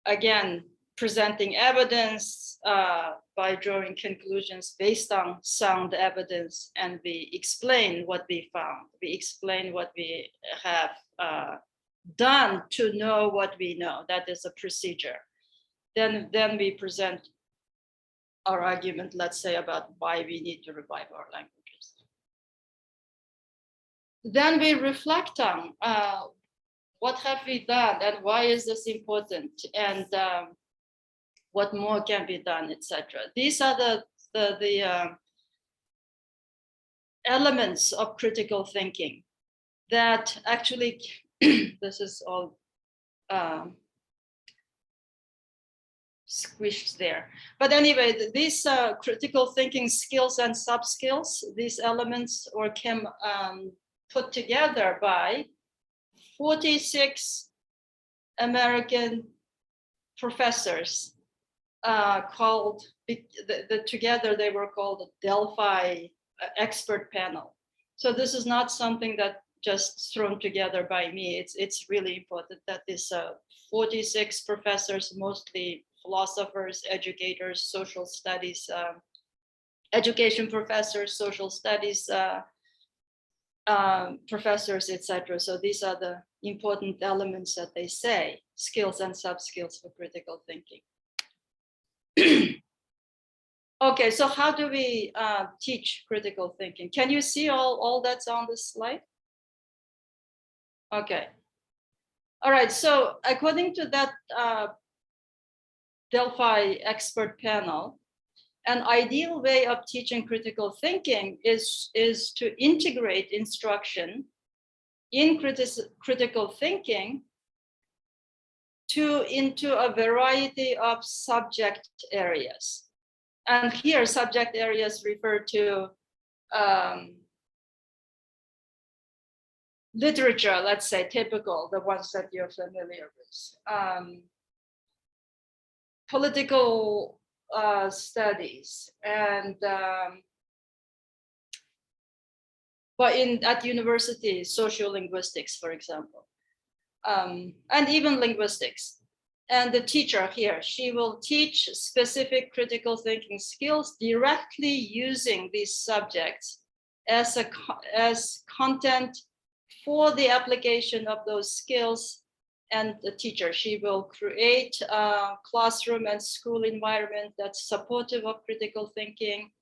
again, presenting evidence, by drawing conclusions based on sound evidence, and we explain what we found. We explain what we have done to know what we know. That is a procedure. Then we present our argument, let's say, about why we need to revive our languages. then we reflect on what have we done and why is this important, and what more can be done, etc. These are the elements of critical thinking that actually, this is all squished there. But anyway, these critical thinking skills and sub-skills, these elements were put together by 46 American professors called, together they were called the Delphi expert panel. So this is not something that just thrown together by me. It's really important that this 46 professors, mostly philosophers, educators, social studies, education professors, social studies professors, etc. So these are the important elements that they say, skills and sub-skills for critical thinking. Okay, so how do we teach critical thinking? Can you see all that's on this slide? Okay. All right, so according to that Delphi expert panel, an ideal way of teaching critical thinking is to integrate instruction in critical thinking into a variety of subject areas. And here, subject areas refer to literature, let's say, typical, the ones that you're familiar with. Political studies, and but at university, sociolinguistics, for example, and even linguistics. And the teacher here, she will teach specific critical thinking skills directly using these subjects as content for the application of those skills. And the teacher, she will create a classroom and school environment that's supportive of critical thinking.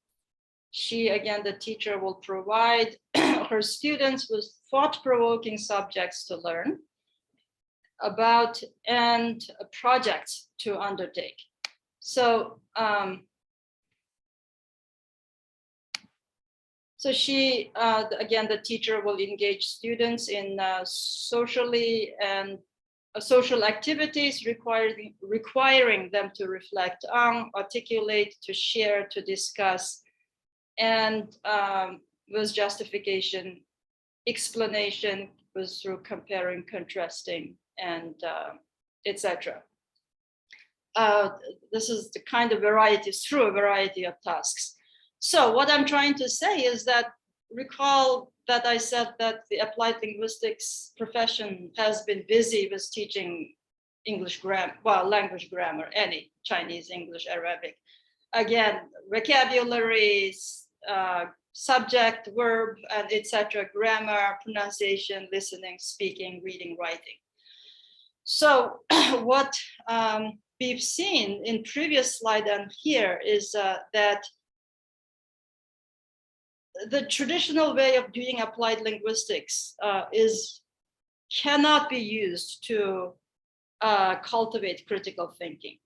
She, again, the teacher, will provide her students with thought-provoking subjects to learn about and projects to undertake. So, so she, again, the teacher will engage students in social activities requiring them to reflect on, articulate, to share, to discuss, and with justification, explanation was through comparing, contrasting, and etc. This is the kind of variety, through a variety of tasks. So what I'm trying to say is that, recall that I said that the applied linguistics profession has been busy with teaching English grammar, well, language grammar, any Chinese, English, Arabic. Again, vocabularies, subject, verb, and etc., grammar, pronunciation, listening, speaking, reading, writing. So what we've seen in previous slide and here is that the traditional way of doing applied linguistics cannot be used to cultivate critical thinking.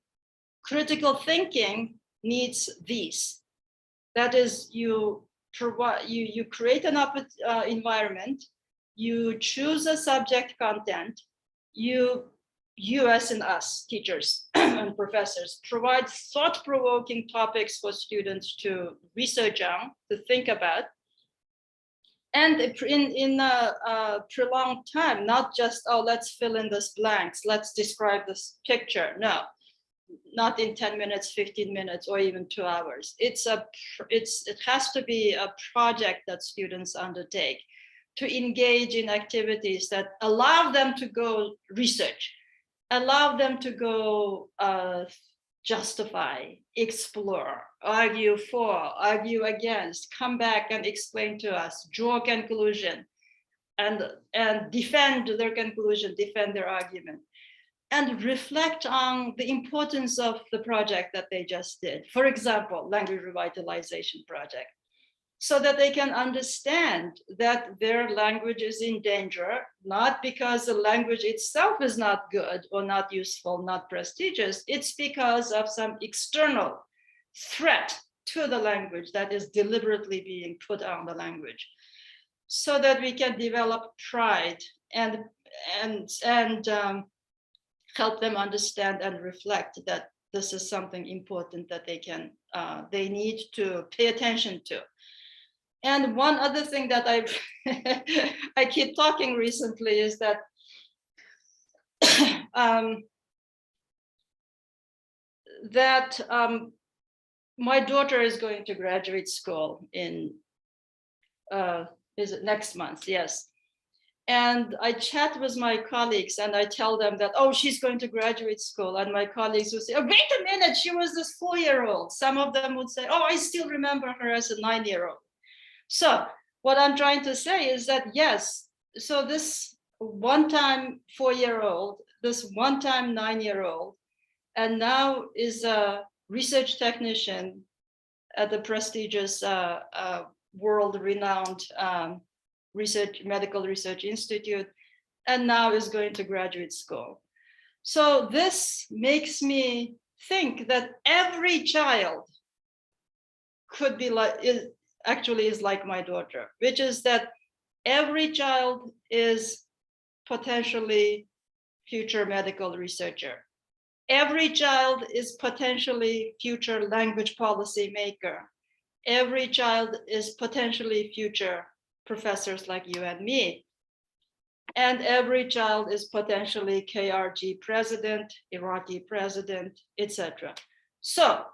Critical thinking needs these. That is, you create an environment, you choose a subject content, you as in us, teachers and professors, provide thought-provoking topics for students to research on, to think about. And in a prolonged time, not just, oh, let's fill in this blanks, let's describe this picture. No, not in 10 minutes, 15 minutes, or even 2 hours. It has to be a project that students undertake to engage in activities that allow them to go research, allow them to go justify, explore, argue for, argue against, come back and explain to us, draw conclusion, and defend their conclusion, defend their argument, and reflect on the importance of the project that they just did. For example, language revitalization project. so that they can understand that their language is in danger, not because the language itself is not good or not useful, not prestigious. It's because of some external threat to the language that is deliberately being put on the language, so that we can develop pride and help them understand and reflect that this is something important that they need to pay attention to. And one other thing that I keep talking recently is that my daughter is going to graduate school in is it next month? Yes. And I chat with my colleagues and I tell them that, oh, she's going to graduate school. And my colleagues will say, oh, wait a minute, she was this 4-year-old. Some of them would say, oh, I still remember her as a 9-year-old. So what I'm trying to say is that, yes, so this one-time 4-year-old, this one-time 9-year-old, and now is a research technician at the prestigious world-renowned medical research institute, and now is going to graduate school. So this makes me think that every child could be like, is like my daughter, which is that every child is potentially future medical researcher. Every child is potentially future language policy maker. Every child is potentially future professors like you and me. And every child is potentially KRG president, Iraqi president, etc. So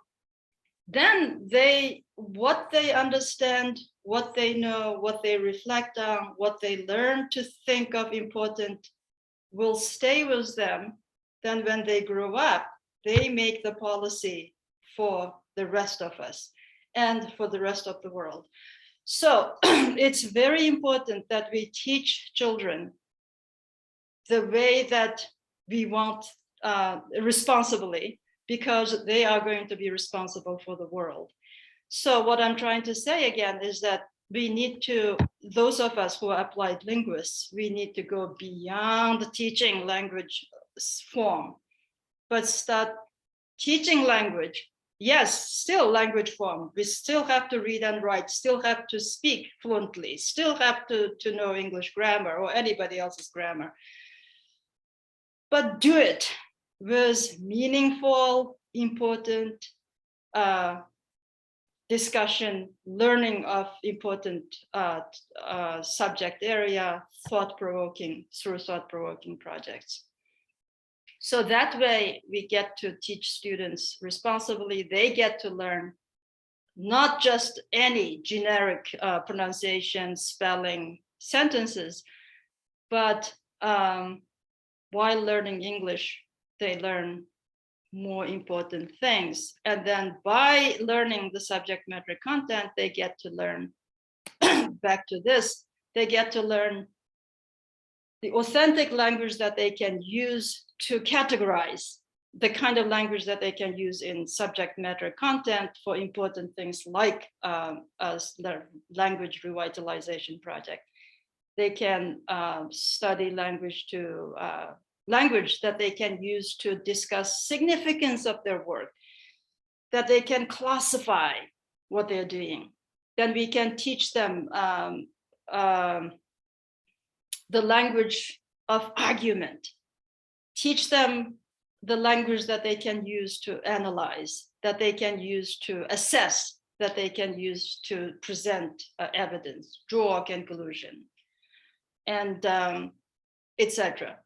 then what they understand, what they know, what they reflect on, what they learn to think of important will stay with them. Then when they grow up, they make the policy for the rest of us and for the rest of the world. So it's very important that we teach children the way that we want responsibly, because they are going to be responsible for the world. So what I'm trying to say again is that we need to, those of us who are applied linguists, we need to go beyond teaching language form, but start teaching language. Yes, still language form. We still have to read and write, still have to speak fluently, still have to know English grammar or anybody else's grammar. But do it with meaningful, important discussion, learning of important subject area, thought-provoking, through thought-provoking projects. So that way we get to teach students responsibly. They get to learn not just any generic pronunciation, spelling, sentences, but while learning English, they learn more important things. And then by learning the subject matter content, they get to learn, back to this, they get to learn the authentic language that they can use to categorize, the kind of language that they can use in subject matter content for important things like the language revitalization project. They can study language that they can use to discuss significance of their work, that they can classify what they're doing. Then we can teach them the language of argument, teach them the language that they can use to analyze, that they can use to assess, that they can use to present evidence, draw a conclusion, and etc.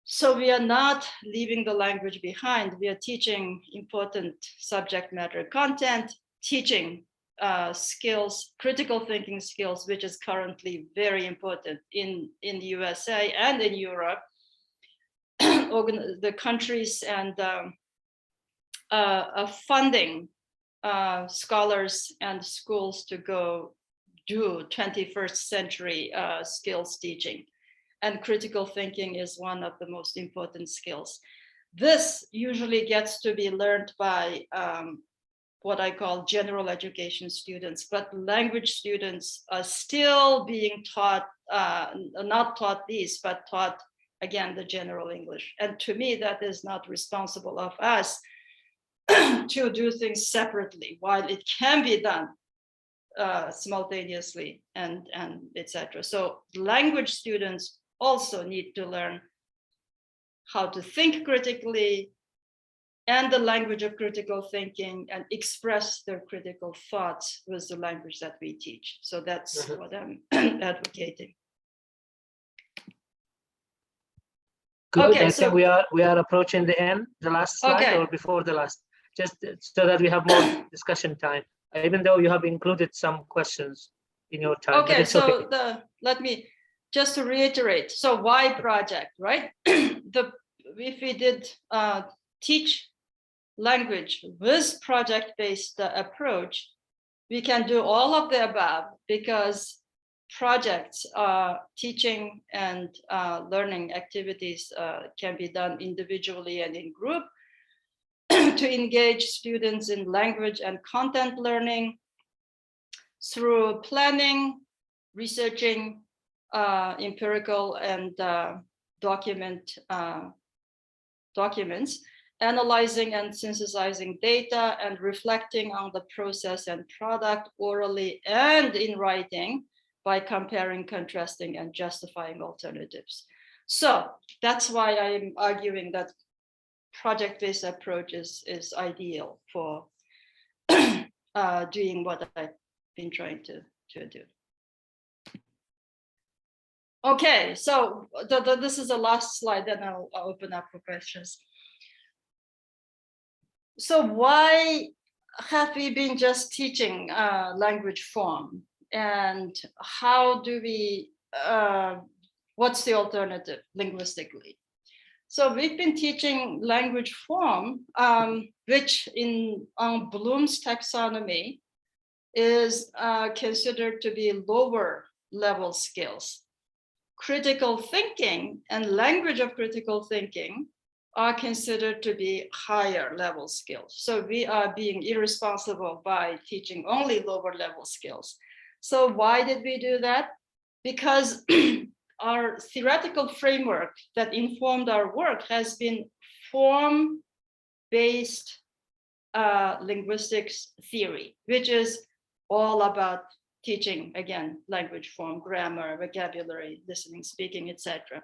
So we are not leaving the language behind. We are teaching important subject matter content, teaching skills, critical thinking skills, which is currently very important in the USA and in Europe. The countries and funding scholars and schools to go do 21st century skills teaching. And critical thinking is one of the most important skills. This usually gets to be learned by what I call general education students, but language students are still being taught, not taught these, but taught, again, the general English. And to me, that is not responsible of us to do things separately, while it can be done simultaneously and etc. So language students also need to learn how to think critically and the language of critical thinking and express their critical thoughts with the language that we teach. So that's what I'm advocating. Good. Okay, I so think we are approaching the end, the last slide, okay, or before the last, just so that we have more discussion time, even though you have included some questions in your time. But okay, it's so okay. let me just to reiterate. So why project, right? If we did teach language with project-based approach, we can do all of the above, because projects, teaching and learning activities can be done individually and in group to engage students in language and content learning through planning, researching, empirical and documents, analyzing and synthesizing data, and reflecting on the process and product orally and in writing by comparing, contrasting, and justifying alternatives. So that's why I'm arguing that project-based approach is ideal for doing what I've been trying to do. Okay, so this is the last slide, then I'll open up for questions. So why have we been just teaching language form, and how do we, what's the alternative linguistically? So we've been teaching language form, which on Bloom's taxonomy is considered to be lower level skills. Critical thinking and language of critical thinking are considered to be higher level skills. So we are being irresponsible by teaching only lower level skills. So why did we do that? Because our theoretical framework that informed our work has been form-based linguistics theory, which is all about teaching, again, language form, grammar, vocabulary, listening, speaking, etc.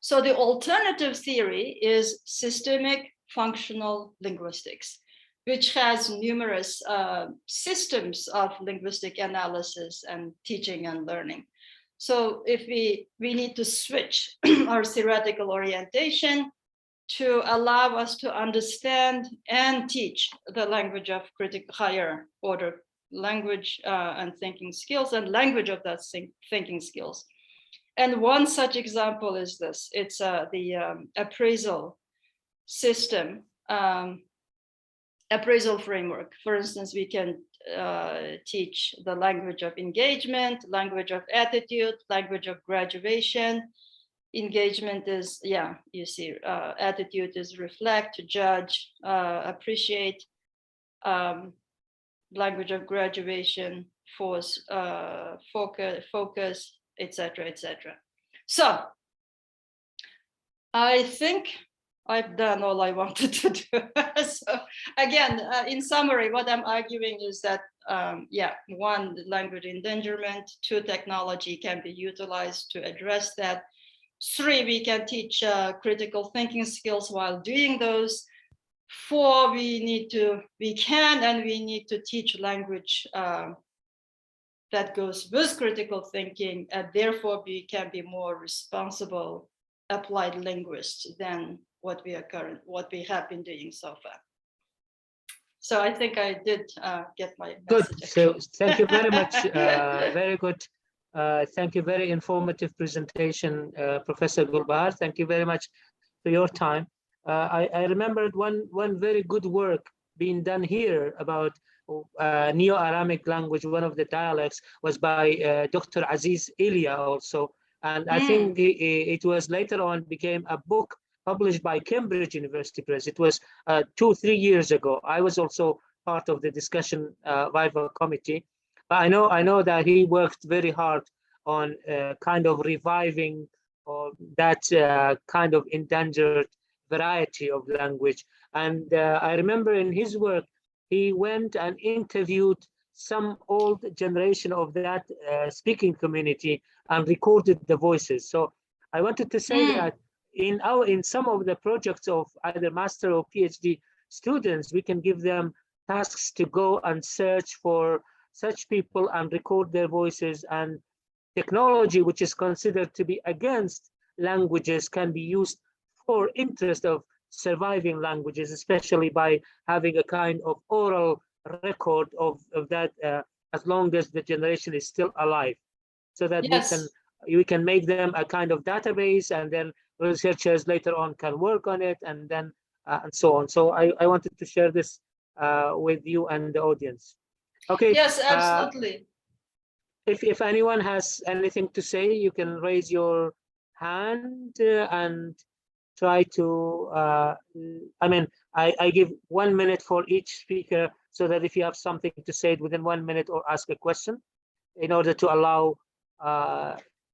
So the alternative theory is systemic functional linguistics, which has numerous systems of linguistic analysis and teaching and learning. So if we need to switch our theoretical orientation to allow us to understand and teach the language of higher order language and thinking skills, and language of that thinking skills. And one such example is this. It's the appraisal system, appraisal framework. For instance, we can teach the language of engagement, language of attitude, language of graduation. Engagement is, yeah, you see, attitude is reflect, judge, appreciate. Language of graduation, force, focus, etc., etc. So I think I've done all I wanted to do. So again, in summary, what I'm arguing is that, yeah, one, language endangerment, two, technology can be utilized to address that. Three, we can teach critical thinking skills while doing those. Four, we can and we need to teach language that goes with critical thinking, and therefore we can be more responsible applied linguists than what we have been doing so far. So I think I did get my message. Good. So thank you very much. Very good. Thank you. Very informative presentation, Professor Gulbahar. Thank you very much for your time. I remembered one very good work being done here about Neo-Aramic language. One of the dialects was by Dr. Aziz Ilya also. And I think it was later on became a book published by Cambridge University Press. It was 2-3 years ago. I was also part of the discussion Viva committee. But I know that he worked very hard on kind of reviving or that kind of endangered variety of language. And I remember in his work, he went and interviewed some old generation of that speaking community and recorded the voices. So I wanted to say that in some of the projects of either master or PhD students, we can give them tasks to go and search for such people and record their voices, and technology which is considered to be against languages can be used for interest of surviving languages, especially by having a kind of oral record of that as long as the generation is still alive, so that we can make them a kind of database, and then researchers later on can work on it, and then and so on. So I wanted to share this with you and the audience. Okay. Yes, absolutely. If anyone has anything to say, you can raise your hand and try to, I mean, I give 1 minute for each speaker, so that if you have something to say within 1 minute or ask a question, in order to allow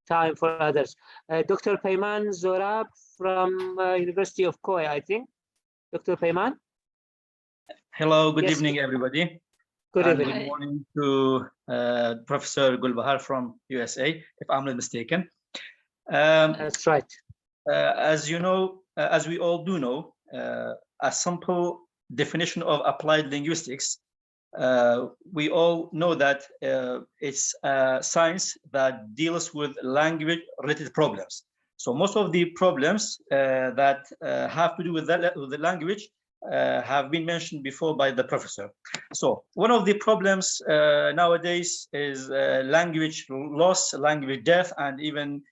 time for others. Dr. Peyman Zorab from University of Koya, I think. Dr. Peyman? Hello, good evening, everybody. Good evening. Good morning to Professor Gulbahar from USA, if I'm not mistaken. That's right. As you know, as we all do know, a simple definition of applied linguistics, we all know that it's a science that deals with language-related problems. So most of the problems that have to do with the language have been mentioned before by the professor. So one of the problems nowadays is language loss, language death, and even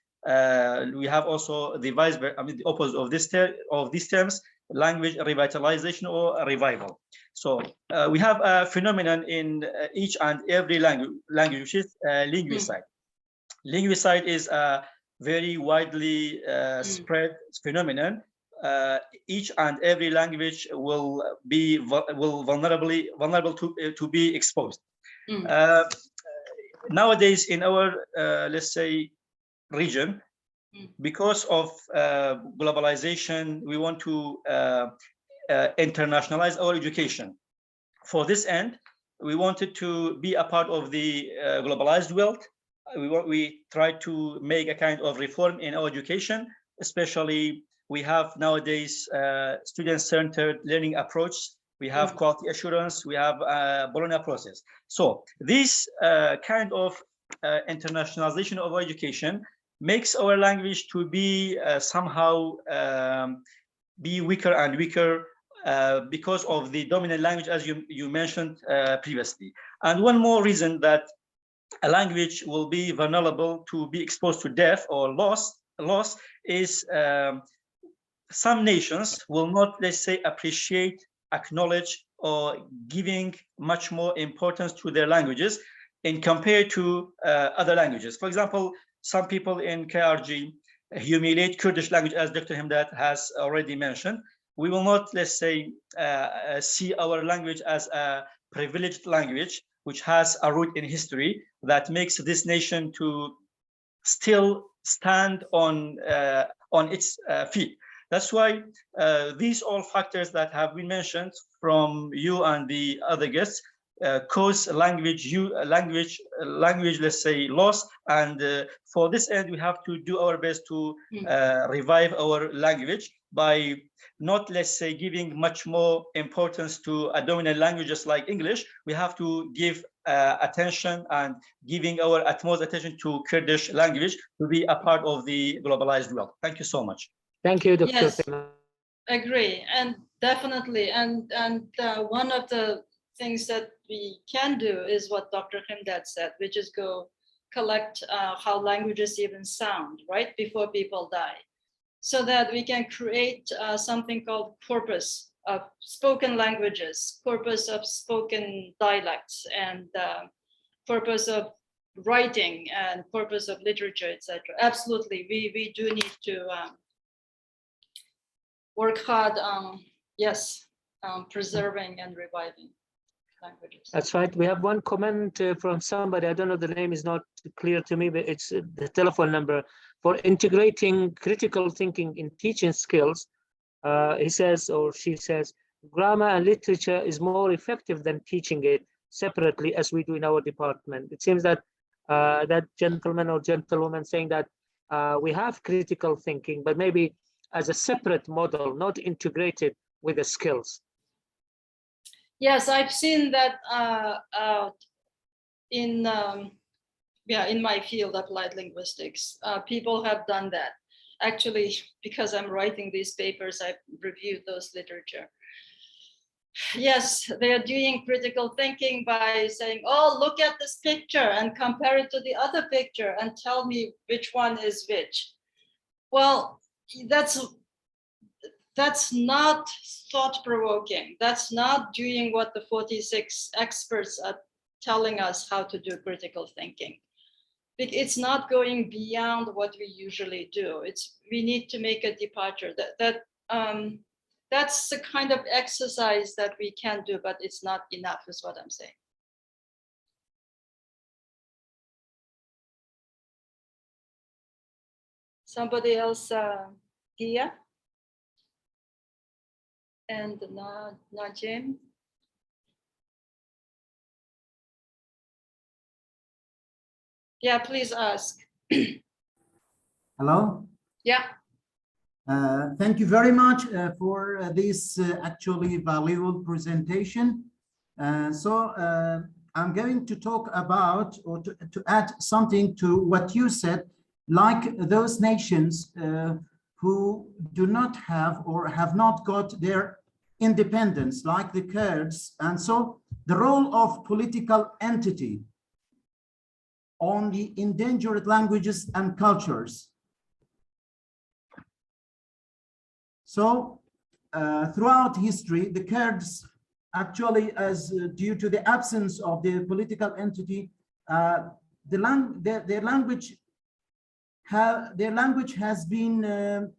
we have also the the opposite of these terms, language revitalization or revival. So we have a phenomenon in each and every language, which is linguicide. Linguicide is a very widely spread phenomenon. Each and every language will be vulnerable to be exposed. Nowadays, in our let's say region, because of globalization, we want to internationalize our education. For this end, we wanted to be a part of the globalized world. We try to make a kind of reform in our education, especially we have nowadays student-centered learning approach. We have quality assurance. We have Bologna process. So this kind of internationalization of our education makes our language to be somehow be weaker and weaker because of the dominant language, as you mentioned previously. And one more reason that a language will be vulnerable to be exposed to death or loss is some nations will not, let's say, appreciate, acknowledge, or giving much more importance to their languages in compared to other languages. For example, some people in KRG humiliate Kurdish language, as Dr. Hemdad has already mentioned. We will not, let's say, see our language as a privileged language, which has a root in history that makes this nation to still stand on its feet. That's why these all factors that have been mentioned from you and the other guests cause language, let's say, loss. And for this end, we have to do our best to revive our language by not, let's say, giving much more importance to a dominant languages like English. We have to give attention and giving our utmost attention to Kurdish language to be a part of the globalized world. Thank you so much. Thank you, Dr. Yes, Peyman. agree, and definitely, and one of the things that we can do is what Dr. Hemdad said, which is go collect how languages even sound, right, before people die, so that we can create something called corpus of spoken languages, corpus of spoken dialects, and corpus of writing, and corpus of literature, etc. Absolutely, we do need to work hard on, preserving and reviving. languages. That's right. We have one comment from somebody. I don't know, the name is not clear to me, but it's the telephone number for integrating critical thinking in teaching skills. He says, or she says, grammar and literature is more effective than teaching it separately as we do in our department. It seems that that gentleman or gentlewoman saying that we have critical thinking, but maybe as a separate model, not integrated with the skills. Yes, I've seen that in my field, applied linguistics. People have done that. Actually, because I'm writing these papers, I've reviewed those literature. Yes, they are doing critical thinking by saying, oh, look at this picture and compare it to the other picture and tell me which one is which. Well, that's not thought-provoking. That's not doing what the 46 experts are telling us how to do critical thinking. It's not going beyond what we usually do. We need to make a departure. That's the kind of exercise that we can do, but it's not enough, is what I'm saying. Somebody else, Dia? And Najim? Yeah, please ask. Hello? Yeah. Thank you very much for this actually valuable presentation. I'm going to talk about, or to add something to what you said, like those nations who do not have or have not got their independence, like the Kurds. And so the role of political entity on the endangered languages and cultures. So throughout history, the Kurds actually, as due to the absence of the political entity, their language has been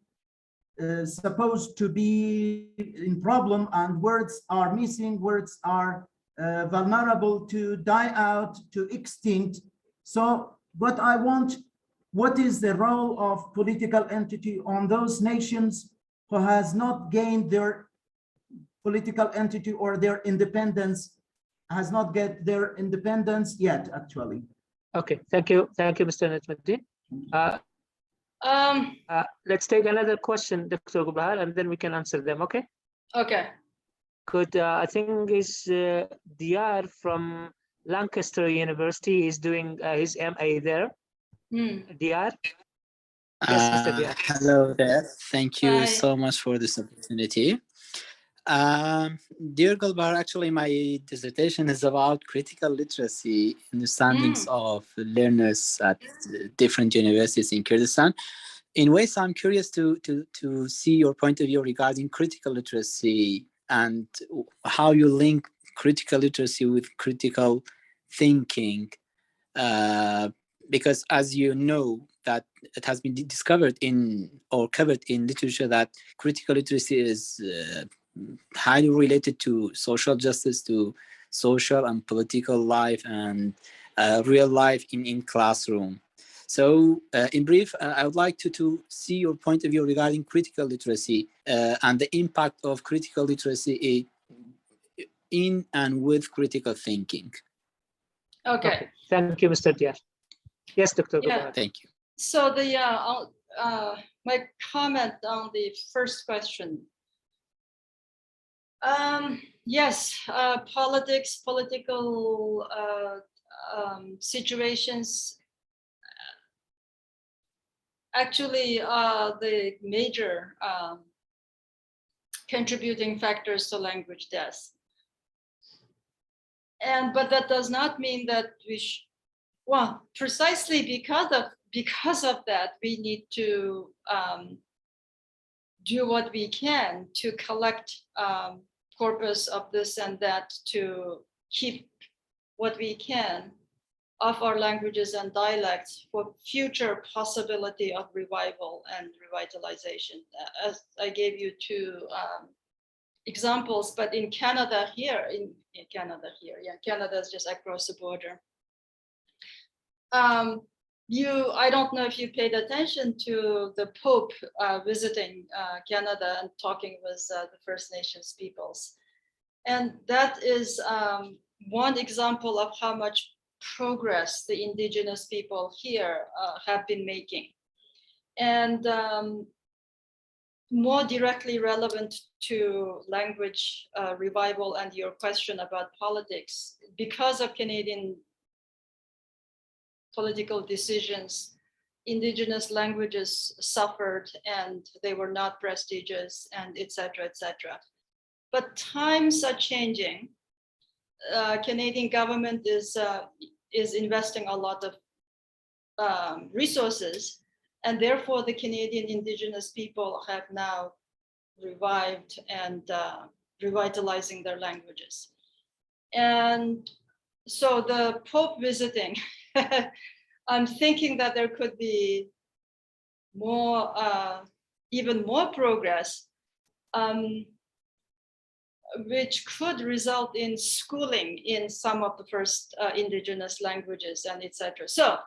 supposed to be in problem, and words are missing, words are vulnerable to die out, to extinct. So what is the role of political entity on those nations who has not gained their political entity or their independence, has not get their independence yet, actually? Okay, thank you, Mr. Najmuddin. Let's take another question, Dr. Gulbahar, and then we can answer them, okay? Okay. Good, I think it's Diyar from Lancaster University is doing his MA there. Diyar? Yes, Mr. Diyar. Hello there. Thank you Hi. so much for this opportunity. Dear Gulbahar, actually my dissertation is about critical literacy understandings of learners at different universities in Kurdistan. In ways, I'm curious to see your point of view regarding critical literacy and how you link critical literacy with critical thinking, because as you know, that it has been discovered in or covered in literature that critical literacy is highly related to social justice, to social and political life, and real life in classroom. So in brief, I would like to see your point of view regarding critical literacy and the impact of critical literacy in and with critical thinking. Okay. Thank you, Mr. Diyar. Yes, Dr. Gulbahar. Thank you. So my comment on the first question. Yes, politics, political situations actually are the major contributing factors to language death. But that does not mean that well, precisely because of that, we need to do what we can to collect corpus of this and that, to keep what we can of our languages and dialects for future possibility of revival and revitalization. As I gave you two examples, but in Canada here, Canada is just across the border. I don't know if you paid attention to the Pope visiting Canada and talking with the First Nations peoples. And that is one example of how much progress the Indigenous people here have been making. And more directly relevant to language revival and your question about politics, because of Canadian political decisions, Indigenous languages suffered and they were not prestigious, and et cetera, et cetera. But times are changing. Canadian government is investing a lot of resources, and therefore the Canadian Indigenous people have now revived and revitalizing their languages. And so the Pope visiting, I'm thinking that there could be more, even more progress, which could result in schooling in some of the first Indigenous languages and etc. So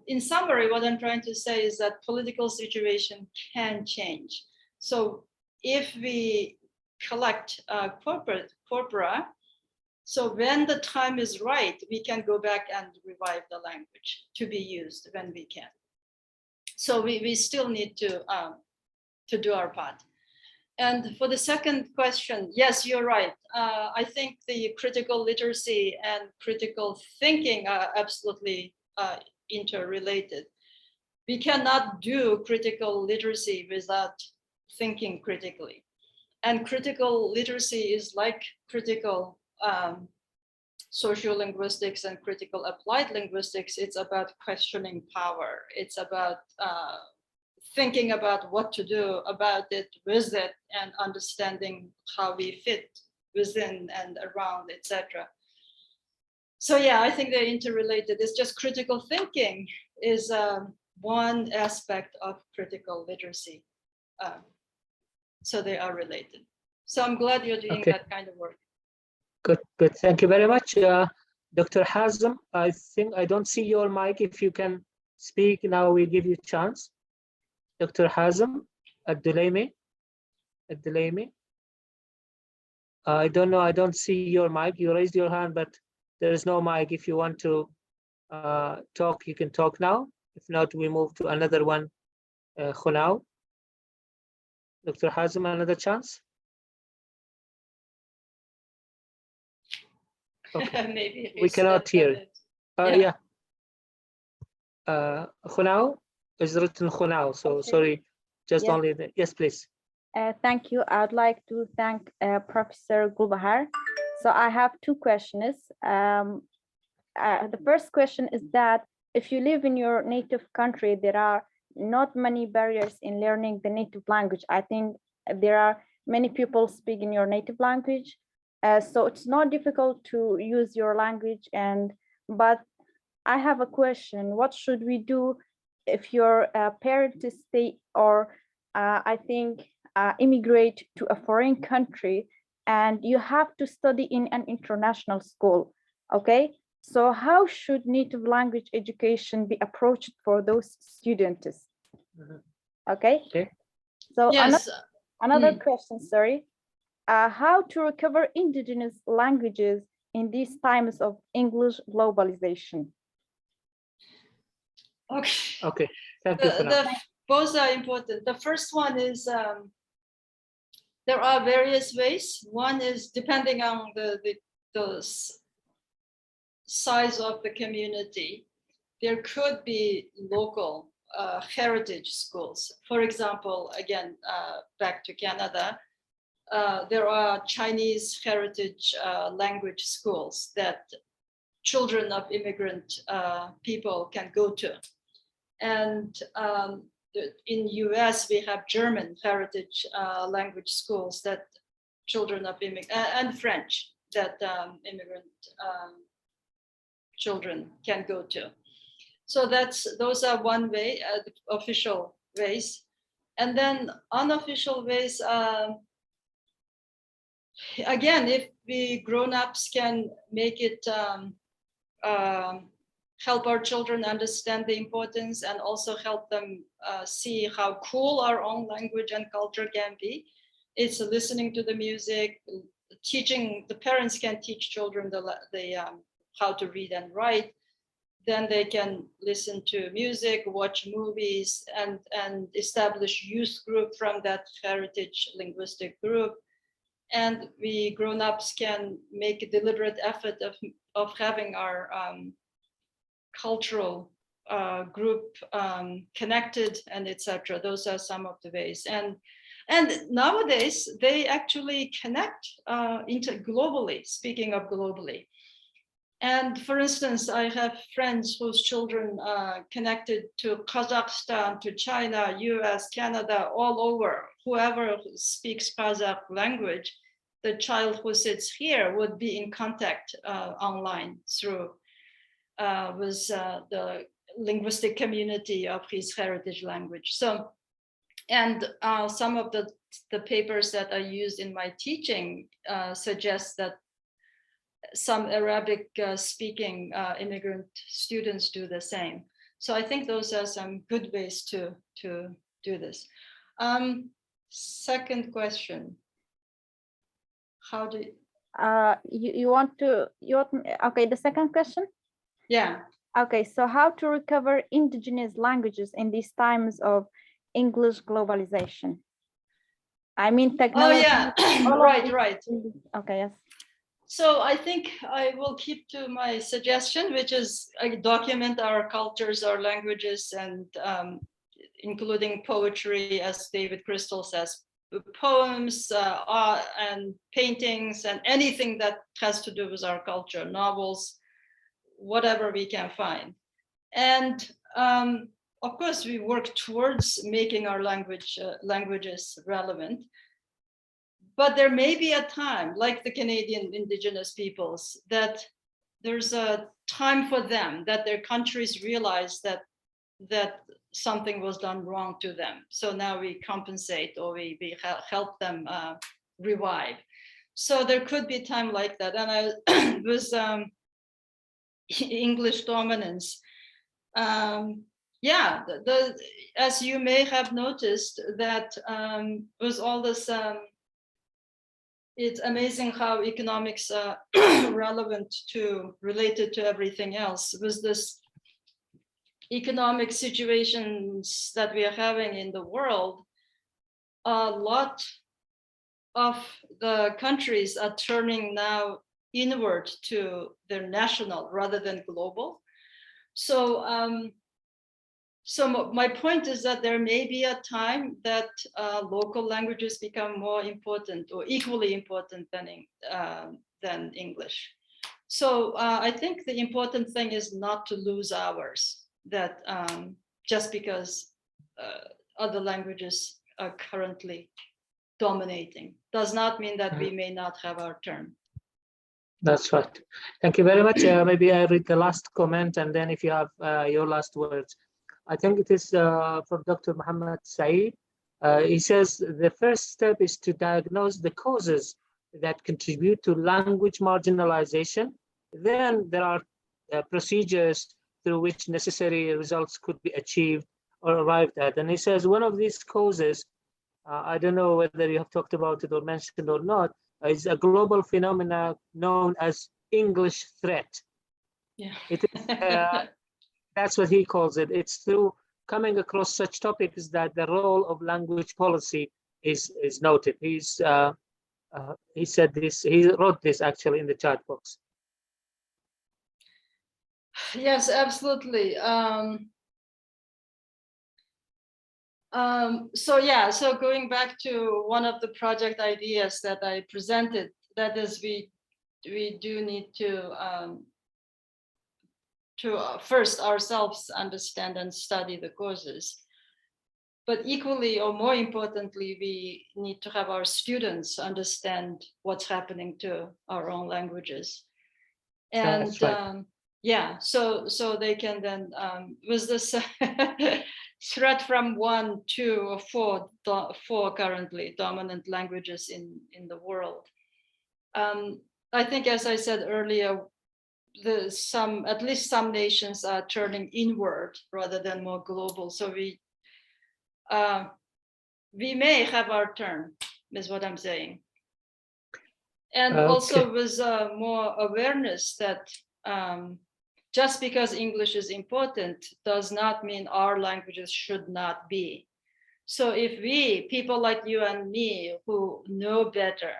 in summary, what I'm trying to say is that political situation can change. So if we collect corpora, so when the time is right, we can go back and revive the language to be used when we can. So we still need to do our part. And for the second question, yes, you're right. I think the critical literacy and critical thinking are absolutely interrelated. We cannot do critical literacy without thinking critically. And critical literacy is like critical sociolinguistics and critical applied linguistics. It's about questioning power. It's about thinking about what to do about it, with it, and understanding how we fit within and around, etc. So yeah, I think they're interrelated. It's just critical thinking is one aspect of critical literacy. So they are related. So I'm glad you're doing that kind of work. Good, good. Thank you very much. Dr. Hazem, I think I don't see your mic. If you can speak now, we give you a chance. Dr. Hazem Ad-Dulaimi. I don't know, I don't see your mic. You raised your hand, but there is no mic. If you want to talk, you can talk now. If not, we move to another one, Khunau. Dr. Hazem, another chance? Okay. Maybe we cannot hear. Yeah. Khunau is written Khunau, so okay. Sorry, just only the, yes, please. Thank you. I'd like to thank Professor Gulbahar. So I have two questions. The first question is that if you live in your native country, there are not many barriers in learning the native language. I think there are many people speaking your native language. So it's not difficult to use your language. But I have a question. What should we do if your parents stay or immigrate to a foreign country and you have to study in an international school? Okay, so how should native language education be approached for those students? Okay, so yes. Another question, sorry. How to recover indigenous languages in these times of English globalization? Okay, thank you for that. Both are important. The first one is there are various ways. One is depending on the size of the community. There could be local heritage schools. For example, again, back to Canada, there are Chinese heritage language schools that children of immigrant people can go to. And in US, we have German heritage language schools that children of immigrant, and French that immigrant children can go to. So those are one way, official ways. And then unofficial ways, again, if we grown-ups can make it help our children understand the importance and also help them see how cool our own language and culture can be. It's listening to the music, teaching, the parents can teach children how to read and write. Then they can listen to music, watch movies, and establish youth group from that heritage linguistic group. And we grown-ups can make a deliberate effort of having our cultural group connected, and etc. Those are some of the ways. And nowadays they actually connect globally, speaking of globally. And for instance, I have friends whose children connected to Kazakhstan, to China, US, Canada, all over. Whoever speaks Kazakh language, the child who sits here would be in contact online through with the linguistic community of his heritage language. So, and some of the papers that I use in my teaching suggest that some Arabic speaking immigrant students do the same. So I think those are some good ways to do this. Second question. How do you want okay, the second question? Yeah. Okay, so how to recover indigenous languages in these times of English globalization? I mean, technology. Oh yeah, right. Okay, yes. So I think I will keep to my suggestion, which is document our cultures, our languages, and including poetry, as David Crystal says, poems art and paintings and anything that has to do with our culture, novels, whatever we can find. And of course, we work towards making our languages relevant. But there may be a time, like the Canadian Indigenous peoples, that there's a time for them, that their countries realize that something was done wrong to them. So now we compensate, or we help them revive. So there could be a time like that. And I was English dominance. Yeah, as you may have noticed, that was all this. It's amazing how economics are related to everything else. With this economic situations that we are having in the world, a lot of the countries are turning now inward to their national rather than global. So so my point is that there may be a time that local languages become more important or equally important than English. So I think the important thing is not to lose ours, that just because other languages are currently dominating does not mean that we may not have our turn. That's right. Thank you very much. Maybe I read the last comment, and then if you have your last words. I think it is from Dr. Muhammad Saeed. He says the first step is to diagnose the causes that contribute to language marginalization. Then there are procedures through which necessary results could be achieved or arrived at. And he says one of these causes, I don't know whether you have talked about it or mentioned or not, is a global phenomena known as English threat. Yeah. It is, that's what he calls it. It's through coming across such topics that the role of language policy is noted. He said this, he wrote this actually in the chat box. Yes, absolutely. So yeah, so going back to one of the project ideas that I presented, that is we do need to first ourselves understand and study the causes. But equally or more importantly, we need to have our students understand what's happening to our own languages. And right. Yeah, so they can then, with this threat from 1, 2, or 4 currently dominant languages in the world. I think, as I said earlier, at least some nations are turning inward rather than more global. So we may have our turn, is what I'm saying. And also with more awareness that just because English is important does not mean our languages should not be. So if people like you and me who know better,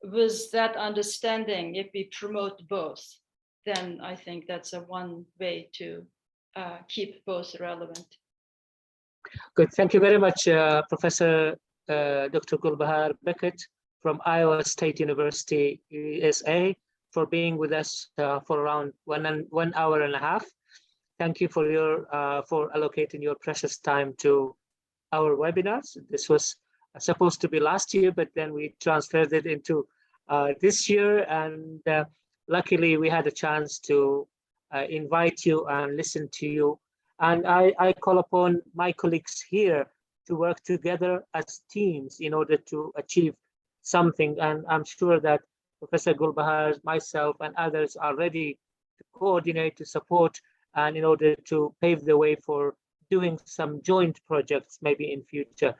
with that understanding, if we promote both, then I think that's one way to keep both relevant. Good. Thank you very much, Professor Dr. Gulbahar Beckett from Iowa State University, USA, for being with us for around 1 hour and a half. Thank you for allocating your precious time to our webinars. This was supposed to be last year, but then we transferred it into this year, and luckily we had a chance to invite you and listen to you. And I call upon my colleagues here to work together as teams in order to achieve something. And I'm sure that Professor Gulbahar, myself, and others are ready to coordinate, to support, and in order to pave the way for doing some joint projects maybe in future.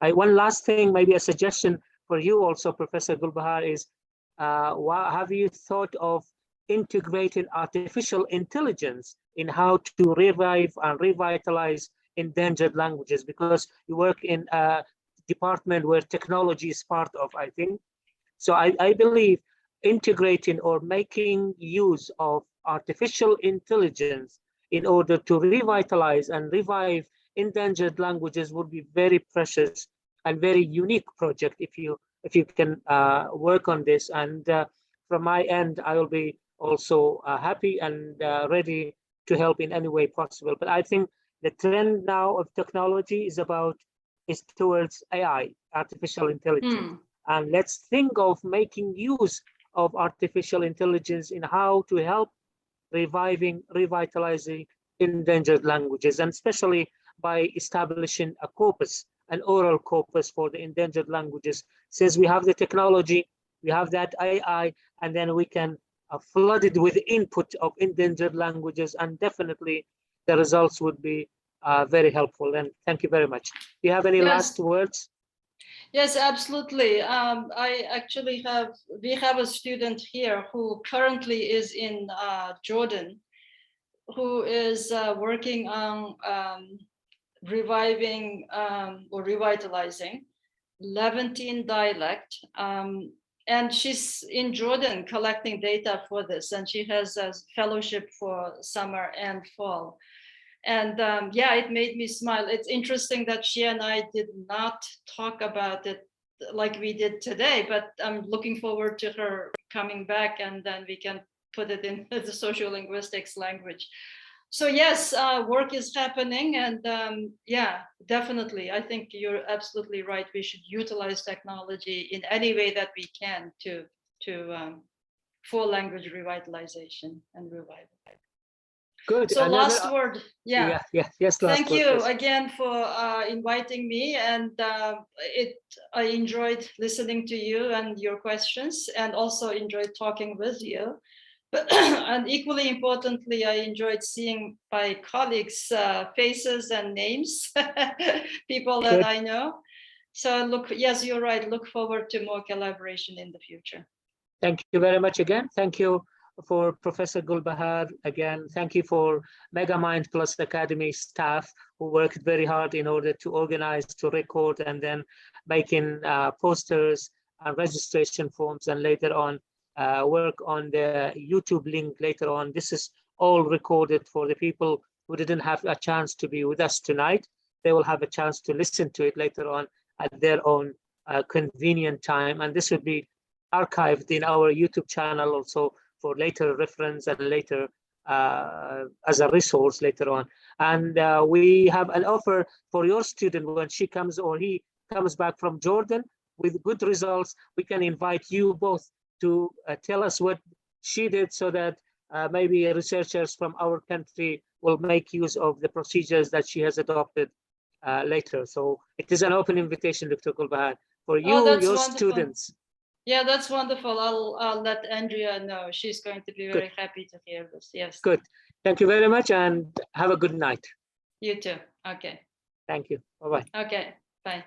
One last thing, maybe a suggestion for you also, Professor Gulbahar, is have you thought of integrating artificial intelligence in how to revive and revitalize endangered languages? Because you work in a department where technology is part of, I think. So I believe integrating or making use of artificial intelligence in order to revitalize and revive endangered languages would be very precious and very unique project if you can work on this. And from my end, I will be also happy and ready to help in any way possible. But I think the trend now of technology is towards AI, artificial intelligence. And let's think of making use of artificial intelligence in how to help revitalizing endangered languages, and especially by establishing a corpus, an oral corpus for the endangered languages. Since we have the technology, we have that AI, and then we can flood it with input of endangered languages, and definitely the results would be very helpful. And thank you very much. Do you have any last words? Yes, absolutely. We have a student here who currently is in Jordan, who is working on reviving or revitalizing Levantine dialect. And she's in Jordan collecting data for this, and she has a fellowship for summer and fall. And yeah, it made me smile. It's interesting that she and I did not talk about it like we did today, but I'm looking forward to her coming back, and then we can put it in the sociolinguistics language. So yes, work is happening, and yeah, definitely. I think you're absolutely right. We should utilize technology in any way that we can for language revitalization and revival. Good. So last word, yeah. Yes. Thank you again for inviting me, and I enjoyed listening to you and your questions, and also enjoyed talking with you. And equally importantly, I enjoyed seeing my colleagues' faces and names, people that I know. So yes, you're right. Look forward to more collaboration in the future. Thank you very much again. Thank you for Professor Gulbahar again. Thank you for MegaMind Plus Academy staff who worked very hard in order to organize, to record, and then making posters and registration forms, and later on work on the YouTube link later on. This is all recorded for the people who didn't have a chance to be with us tonight. They will have a chance to listen to it later on at their own convenient time. And this will be archived in our YouTube channel also for later reference and later as a resource later on. And we have an offer for your student when she comes or he comes back from Jordan with good results. We can invite you both to tell us what she did, so that maybe researchers from our country will make use of the procedures that she has adopted later. So it is an open invitation, Dr. Gulbahar, for you, your wonderful. students. Yeah, that's wonderful. I'll let Andrea know. She's going to be very happy to hear this. Yes. Good. Thank you very much and have a good night. You too. Okay. Thank you. Bye-bye. Okay. Bye.